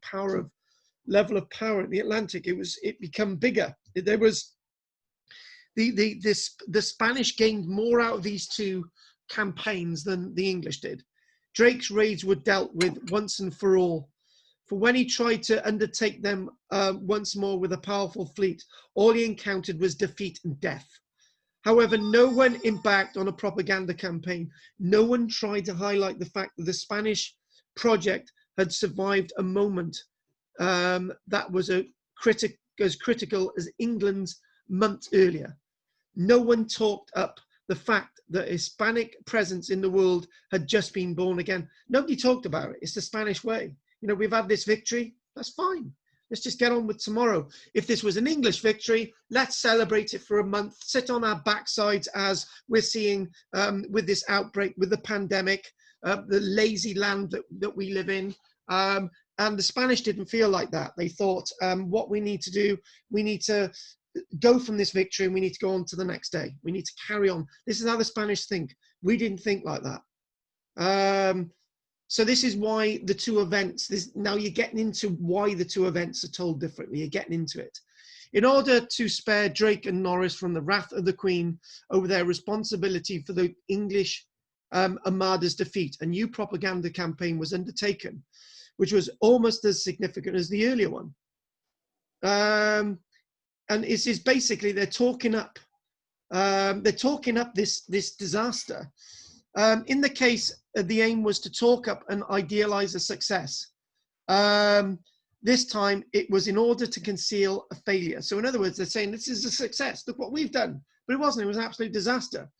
level of power in the Atlantic. It became bigger. There was the Spanish gained more out of these 2 campaigns than the English did. Drake's raids were dealt with once and for all. For when he tried to undertake them once more with a powerful fleet, all he encountered was defeat and death. However, no one embarked on a propaganda campaign. No one tried to highlight the fact that the Spanish project had survived a moment that was as critical as England's months earlier. No one talked up the fact that Hispanic presence in the world had just been born again. Nobody talked about it. It's the Spanish way. We've had this victory. That's fine. Let's just get on with tomorrow. If this was an English victory, let's celebrate it for a month, sit on our backsides as we're seeing with this outbreak, with the pandemic, the lazy land that we live in. the Spanish didn't feel like that. They thought, what we need to do, we need to go from this victory and we need to go on to the next day. We need to carry on. This is how the Spanish think. We didn't think like that. So this is why the two events, now you're getting into why the two events are told differently. You're getting into it. In order to spare Drake and Norris from the wrath of the Queen over their responsibility for the English Armada's defeat, a new propaganda campaign was undertaken, which was almost as significant as the earlier one. And it's basically they're talking up this disaster. In the case, the aim was to talk up and idealize a success. This time it was in order to conceal a failure. So in other words, they're saying this is a success. Look what we've done. But it wasn't. It was an absolute disaster.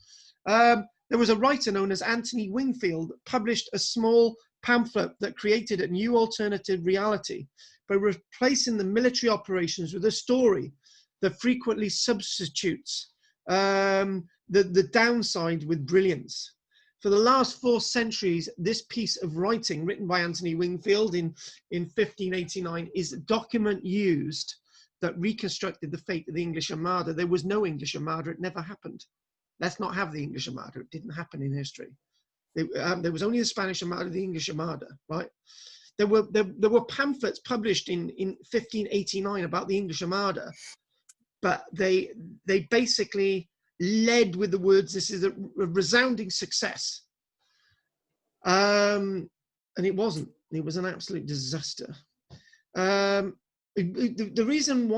There was a writer known as Anthony Wingfield published a small pamphlet that created a new alternative reality by replacing the military operations with a story that frequently substitutes the downside with brilliance. For the last 4 centuries, this piece of writing written by Anthony Wingfield in 1589 is a document used that reconstructed the fate of the English Armada. There was no English Armada. It never happened. Let's not have the English Armada. It didn't happen in history. There was only the Spanish Armada, the English Armada, right? There were pamphlets published in 1589 about the English Armada, but they basically led with the words, this is a resounding success. And it wasn't. It was an absolute disaster. The reason,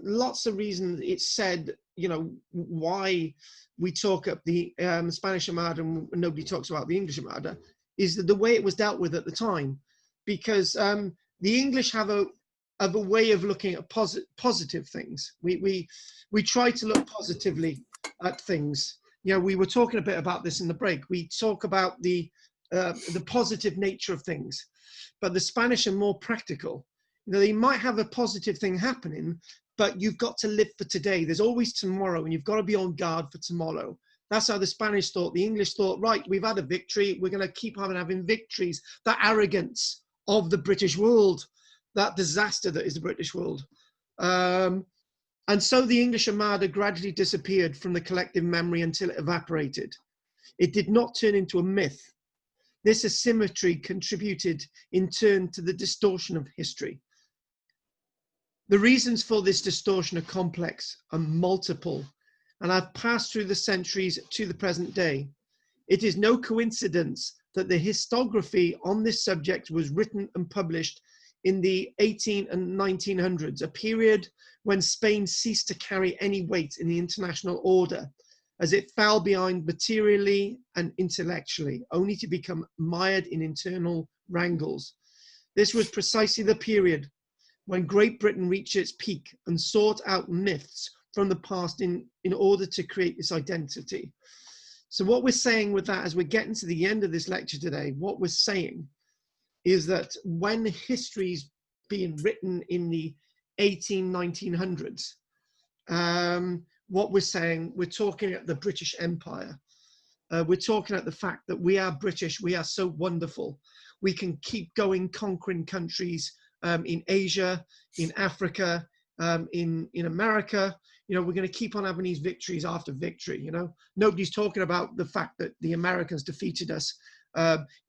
lots of reasons it's said, you know, why we talk up the Spanish Armada and nobody talks about the English Armada is that the way it was dealt with at the time, because the English have a way of looking at positive things. We try to look positively at things. You know, we were talking a bit about this in the break. We talk about the positive nature of things, but the Spanish are more practical. You know, they might have a positive thing happening, but you've got to live for today. There's always tomorrow, and you've got to be on guard for tomorrow. That's how the Spanish thought. The English thought, right, we've had a victory. We're going to keep on having victories. That arrogance of the British world, that disaster that is the British world. And so the English Armada gradually disappeared from the collective memory until it evaporated. It did not turn into a myth. This asymmetry contributed in turn to the distortion of history. The reasons for this distortion are complex and multiple, and have passed through the centuries to the present day. It is no coincidence that the historiography on this subject was written and published in the 1800s and 1900s, a period when Spain ceased to carry any weight in the international order, as it fell behind materially and intellectually, only to become mired in internal wrangles. This was precisely the period when Great Britain reached its peak and sought out myths from the past in order to create this identity. So what we're saying with that, as we're getting to the end of this lecture today, what we're saying is that when history is being written in the 1900s, what we're saying, we're talking at the British Empire. We're talking at the fact that we are British, we are so wonderful. We can keep going, conquering countries in Asia, in Africa, in America. You know, we're going to keep on having these victories after victory. You know, nobody's talking about the fact that the Americans defeated us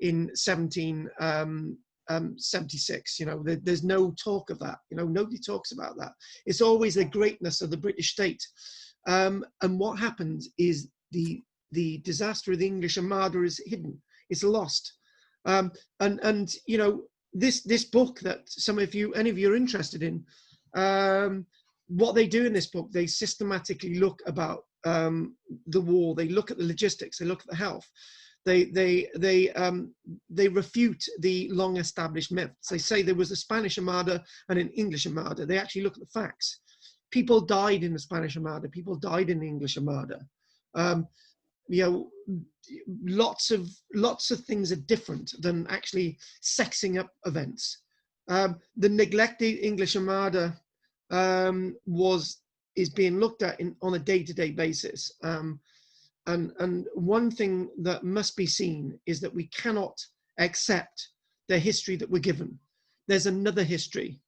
in 1776. You know, there's no talk of that. You know, nobody talks about that. It's always the greatness of the British state. And what happens is the disaster of the English Armada is hidden. It's lost. And you know, this book that any of you are interested in, what they do in this book, they systematically look about the war. They look at the logistics. They look at the health. They refute the long-established myths. They say there was a Spanish Armada and an English Armada. They actually look at the facts. People died in the Spanish Armada. People died in the English Armada. You know, lots of things are different than actually sexing up events. The neglected English Armada is being looked at on a day-to-day basis. And one thing that must be seen is that we cannot accept the history that we're given. there's another history.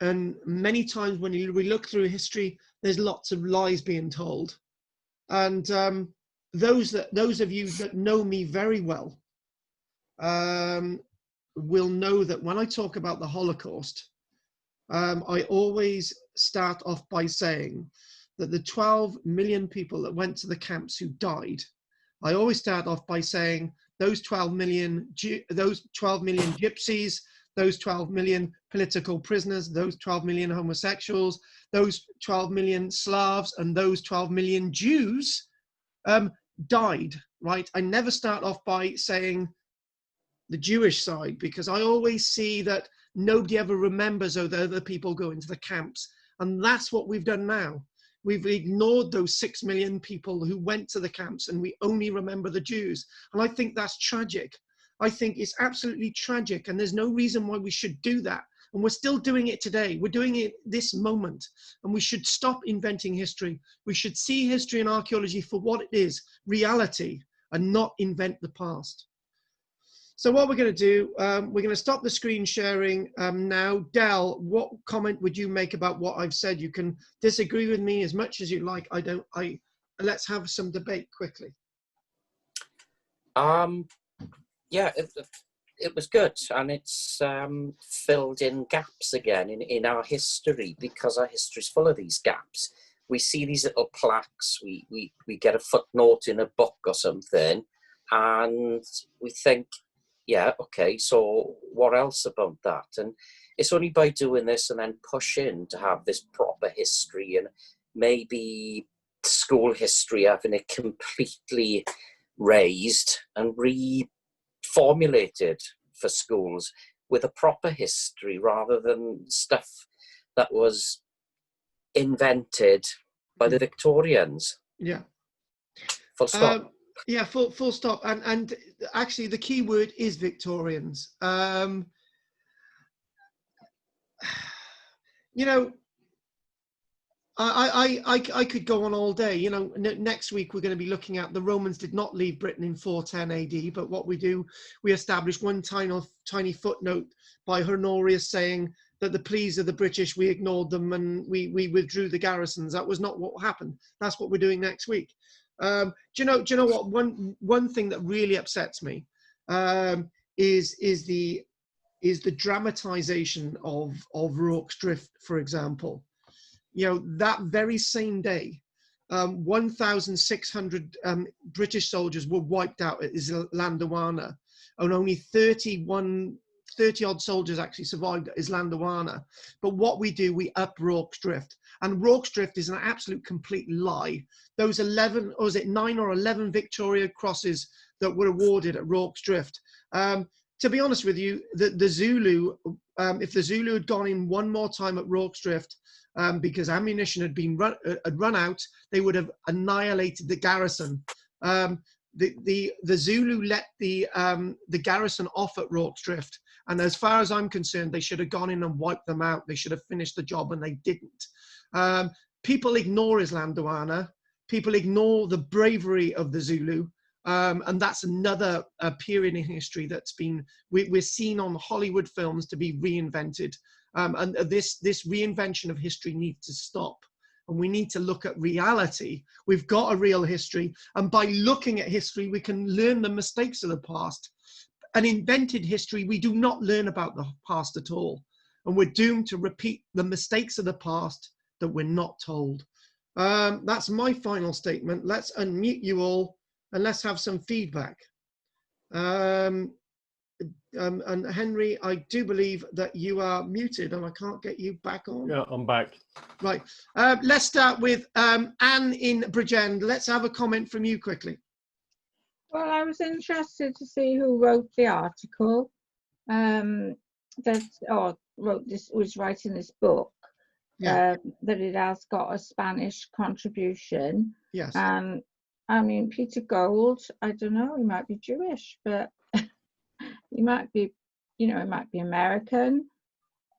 And many times when we look through history, there's lots of lies being told. And those of you that know me very well will know that when I talk about the Holocaust, I always start off by saying that the 12 million people that went to the camps who died, I always start off by saying those 12 million gypsies, those 12 million political prisoners, those 12 million homosexuals, those 12 million Slavs, and those 12 million Jews died, right? I never start off by saying the Jewish side, because I always see that nobody ever remembers other people going to the camps. And that's what we've done now. We've ignored those 6 million people who went to the camps, and we only remember the Jews. And I think that's tragic. I think it's absolutely tragic, and there's no reason why we should do that. And we're still doing it today. We're doing it this moment, and we should stop inventing history. We should see history and archaeology for what it is, reality, and not invent the past. So what we're going to do, we're going to stop the screen sharing now. Del, what comment would you make about what I've said? You can disagree with me as much as you like. Let's have some debate quickly. Yeah, it was good, and it's filled in gaps again in our history, because our history is full of these gaps. We see these little plaques, we get a footnote in a book or something, and we think, yeah, okay, so what else about that? And it's only by doing this and then pushing to have this proper history, and maybe school history, having it completely raised and reformulated for schools with a proper history, rather than stuff that was invented by the Victorians. Yeah. Full stop. Yeah, full stop. And actually the key word is Victorians. You know, I could go on all day. You know, next week we're going to be looking at the Romans did not leave Britain in 410 AD, but what we do, we establish one tiny footnote by Honorius saying that the pleas of the British, we ignored them and we withdrew the garrisons. That was not what happened. That's what we're doing next week. Do you know what? One thing that really upsets me is the dramatization of Rorke's Drift, for example. You know, that very same day, 1,600 British soldiers were wiped out at Islandawana, and only 30 odd soldiers actually survived at Islandawana. But what we do, we up Rorke's Drift. And Rorke's Drift is an absolute complete lie. Those 11, or was it 9 or 11 Victoria Crosses that were awarded at Rorke's Drift? To be honest with you, the Zulu, if the Zulu had gone in one more time at Rorke's Drift, because ammunition had been run out, they would have annihilated the garrison. The Zulu let the garrison off at Rorke's Drift, and as far as I'm concerned, they should have gone in and wiped them out. They should have finished the job, and they didn't. People ignore Islandawana. People ignore the bravery of the Zulu. And that's another period in history that's been, we're seen on Hollywood films to be reinvented. And this reinvention of history needs to stop. And we need to look at reality. We've got a real history. And by looking at history, we can learn the mistakes of the past. An invented history, we do not learn about the past at all. And we're doomed to repeat the mistakes of the past that we're not told. That's my final statement. Let's unmute you all. And let's have some feedback. And Henry, I do believe that you are muted and I can't get you back on. Yeah, I'm back. Right. Let's start with Anne in Bridgend. Let's have a comment from you quickly. Well, I was interested to see who wrote the article was writing this book. Yeah. That it has got a Spanish contribution. Yes. I mean, Peter Gold, I don't know, he might be Jewish, but he might be, you know, he might be American.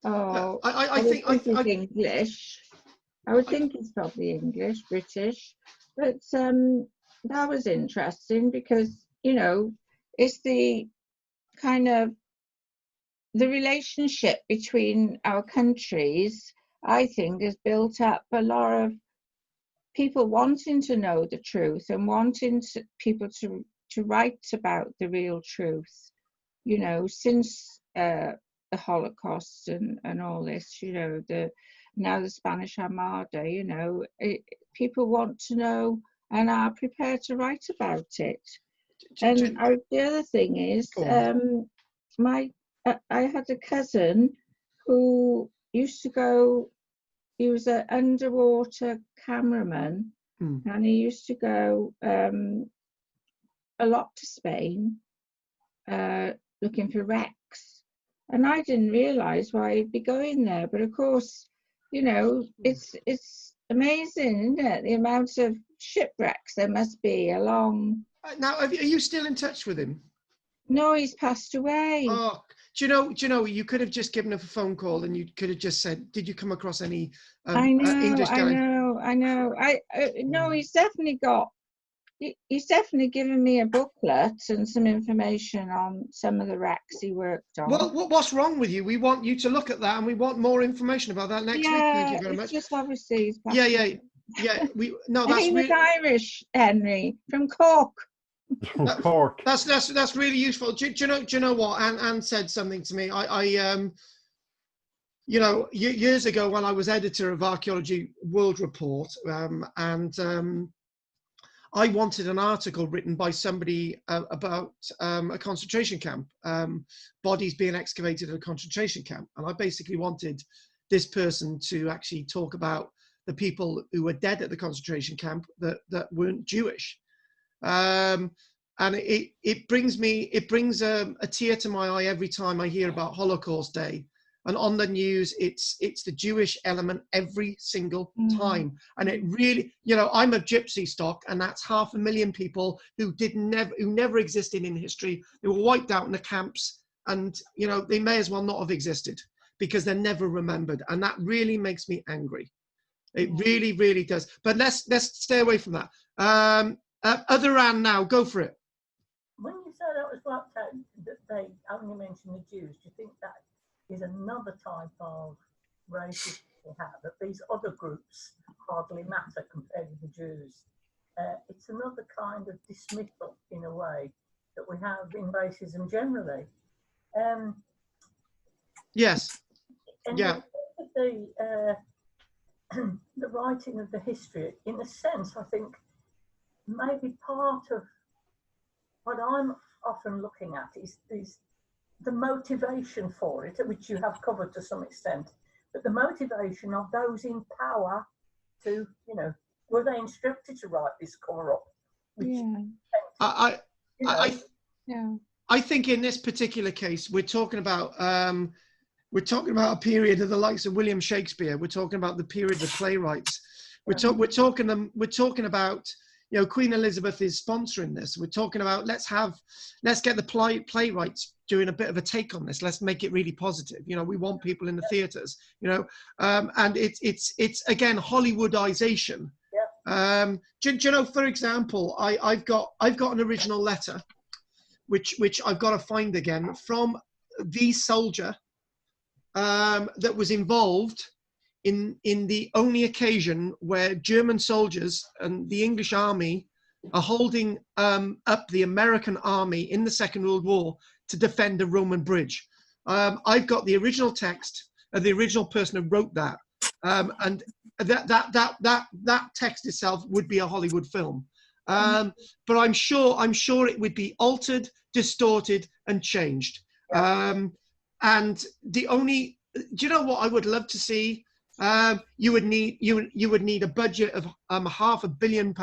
Oh, I think he's English. I would think he's probably English, British. But that was interesting because, you know, it's the kind of the relationship between our countries, I think, has built up a lot of people wanting to know the truth and wanting people to write about the real truth, you know, since the Holocaust and all this, you know, now the Spanish Armada, you know, people want to know and are prepared to write about it. And the other thing is, I had a cousin who used to go, he was an underwater cameraman, and he used to go a lot to Spain looking for wrecks. And I didn't realise why he'd be going there. But of course, you know, it's amazing, isn't it? The amount of shipwrecks there must be along. Now, are you still in touch with him? No, he's passed away. Oh, do you know, you could have just given him a phone call and you could have just said, did you come across any English guy? I know. No, he's definitely got, he's definitely given me a booklet and some information on some of the wrecks he worked on. Well, what's wrong with you? We want you to look at that and we want more information about that next week. Thank you very much. Just obviously he's passed away. He was Irish, Henry, from Cork. Cork. That's really useful. Do you know what? Anne said something to me. You know, years ago when I was editor of Archaeology World Report, I wanted an article written by somebody about a concentration camp, bodies being excavated at a concentration camp, and I basically wanted this person to actually talk about the people who were dead at the concentration camp that weren't Jewish. And it brings a tear to my eye every time I hear about Holocaust Day, and on the news it's the Jewish element every single time. And it really, you know, I'm of gypsy stock, and that's 500,000 people who never existed in history. They were wiped out in the camps, and you know, they may as well not have existed because they're never remembered, and that really makes me angry. It really, really does. But let's stay away from that. Other Anne now, go for it. When you say that was wiped out, that they only mentioned the Jews, do you think that is another type of racism we have, that these other groups hardly matter compared to the Jews? It's another kind of dismissal, in a way, that we have in racism generally. Yes. And yeah. The writing of the history, in a sense, I think maybe part of what I'm often looking at is the motivation for it, which you have covered to some extent, but the motivation of those in power to, you know, were they instructed to write this cover up? I think in this particular case, we're talking about a period of the likes of William Shakespeare. We're talking about the period of the playwrights. We're talking about, you know, Queen Elizabeth is sponsoring this. We're talking about let's get the playwrights doing a bit of a take on this. Let's make it really positive. You know, we want people in the theatres. You know, and it's again Hollywoodization. Do you know, for example, I've got an original letter, which I've got to find again, from the soldier that was involved in the only occasion where German soldiers and the English army are holding up the American army in the Second World War to defend a Roman bridge. I've got the original text of the original person who wrote that, and that text itself would be a Hollywood film. But I'm sure it would be altered, distorted, and changed. And the only, do you know what I would love to see? You would need a budget of £500 million.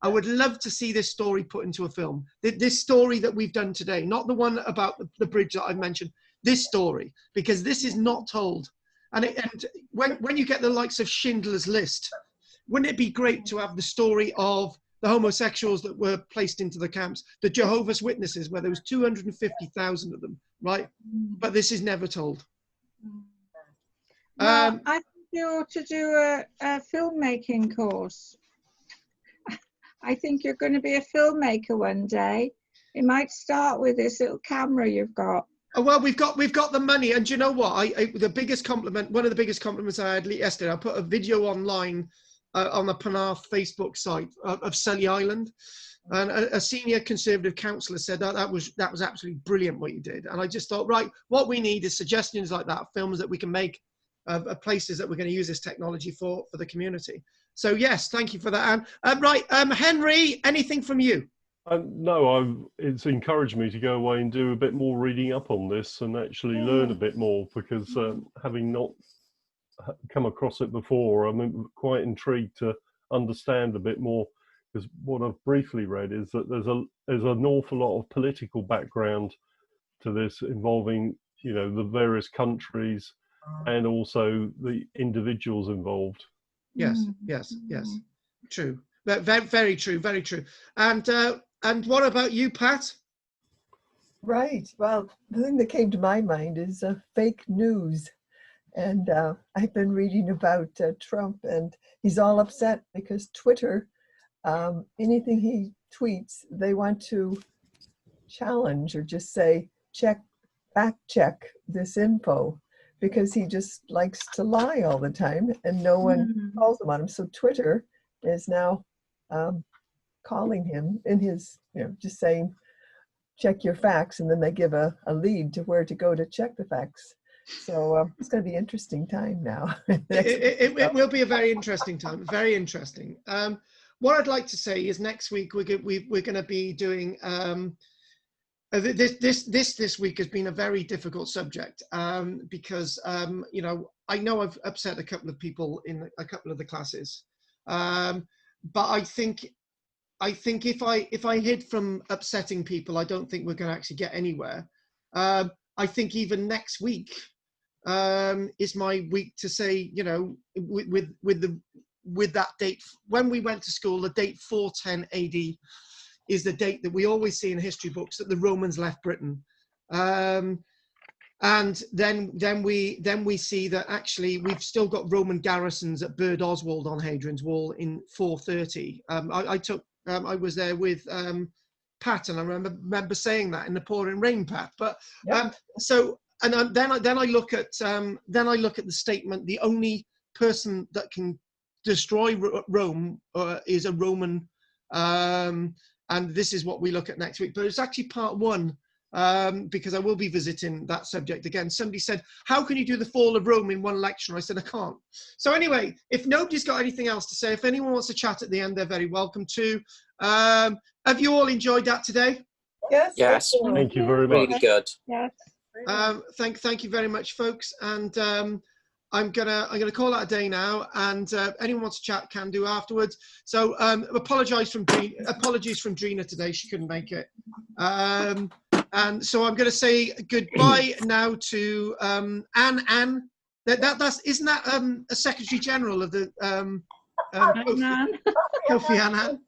I would love to see this story put into a film. This story that we've done today, not the one about the bridge that I've mentioned. This story, because this is not told. And when you get the likes of Schindler's List, wouldn't it be great to have the story of the homosexuals that were placed into the camps, the Jehovah's Witnesses, where there was 250,000 of them, right? But this is never told. Well, I think you ought to do a filmmaking course. I think you're going to be a filmmaker one day. It might start with this little camera you've got. Well, we've got the money, and do you know what? The biggest compliment, one of the biggest compliments I had yesterday, I put a video online on the Penarth Facebook site of Sully Island, and a senior Conservative councillor said that was absolutely brilliant what you did. And I just thought, right, what we need is suggestions like that, films that we can make of places that we're going to use this technology for the community. So yes, thank you for that, Anne. Right, Henry, anything from you? No, it's encouraged me to go away and do a bit more reading up on this and actually learn a bit more, because having not come across it before, I'm quite intrigued to understand a bit more, because what I've briefly read is that there's an awful lot of political background to this, involving, you know, the various countries and also the individuals involved. Yes, true. Very, very true, very true. And what about you, Pat? Right. Well, the thing that came to my mind is fake news. And I've been reading about Trump, and he's all upset because Twitter, anything he tweets, they want to challenge or just say, fact check this info, because he just likes to lie all the time and no one calls him on him. So Twitter is now calling him in his, just saying, check your facts, and then they give a lead to where to go to check the facts. So it's going to be an interesting time now. It will be a very interesting time, very interesting. What I'd like to say is next week we're going to be doing, this week has been a very difficult subject because, I know I've upset a couple of people in a couple of the classes, but I think if I hid from upsetting people, I don't think we're going to actually get anywhere. I think even next week is my week to say, with that date, when we went to school, the date 410 AD is the date that we always see in history books that the Romans left Britain. And then we see that actually we've still got Roman garrisons at Burd Oswald on Hadrian's Wall in 430. I was there with Pat, and I remember saying that in the pouring rain, Pat. But yep. Then I look at the statement: the only person that can destroy Rome is a Roman, and this is what we look at next week. But it's actually part one, because I will be visiting that subject again. Somebody said, "How can you do the fall of Rome in one lecture?" I said, "I can't." So anyway, if nobody's got anything else to say, if anyone wants to chat at the end, they're very welcome to. Have you all enjoyed that today? Yes. Yes. Thank you very much. Really good. Yes. Thank you very much, folks. And I'm gonna call that a day now. And anyone wants to chat can do afterwards. So apologies from Drina today; she couldn't make it. And so I'm going to say goodbye now to Anne. Isn't that a Secretary General of the Kofi Annan?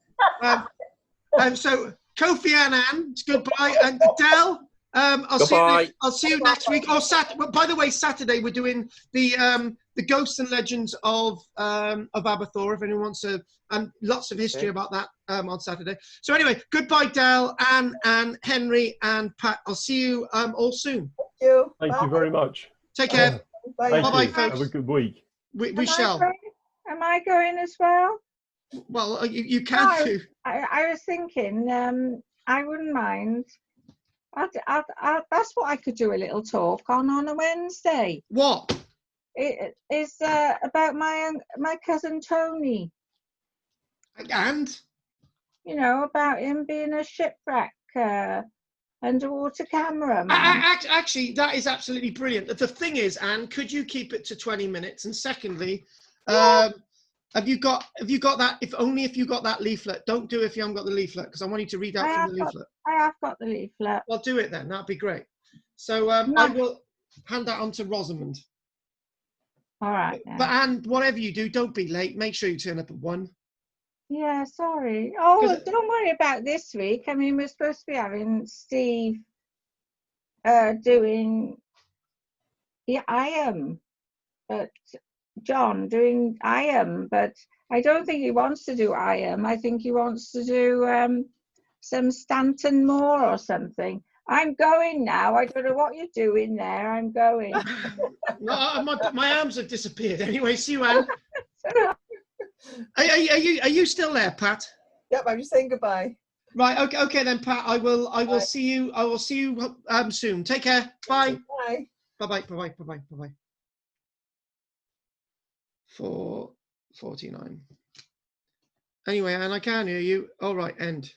So Kofi Annan, goodbye, and Del. I'll see you next week. Oh, by the way, Saturday we're doing the ghosts and legends of Aberthor. If anyone wants to, and lots of history about that on Saturday. So anyway, goodbye, Del, Anne, Henry, and Pat. I'll see you all soon. Thank you. Thank you very much. Take care. Bye. Bye, folks. Have a good week. We shall. Am I going as well? Well, you can do. I was thinking, I wouldn't mind. That's what I could do a little talk on a Wednesday. What? It is about my cousin Tony. And? About him being a shipwreck underwater camera man. Actually, that is absolutely brilliant. The thing is, Anne, could you keep it to 20 minutes? And secondly, have you got that? If you got that leaflet. Don't do it if you haven't got the leaflet, because I want you to read out from the leaflet. I have got the leaflet. Well, do it then. That'd be great. So I will hand that on to Rosamond. All right. But Anne, whatever you do, don't be late. Make sure you turn up at 1. Yeah, sorry. Oh, don't worry about this week. I mean, we're supposed to be having Steve doing IAM, but John doing IAM, but I don't think he wants to do IAM. I think he wants to do some Stanton Moore or something. I'm going now. I don't know what you're doing there. I'm going. No, my arms have disappeared. Anyway, see you, Anne. Are you still there, Pat? Yep, I'm just saying goodbye. Right. Okay then, Pat. I will Bye. see you. I will see you soon. Take care. Bye. Bye. Bye. 4:49. Anyway, Anne, I can hear you. All right, end.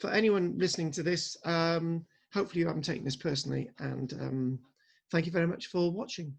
For anyone listening to this, hopefully you haven't taken this personally, and thank you very much for watching.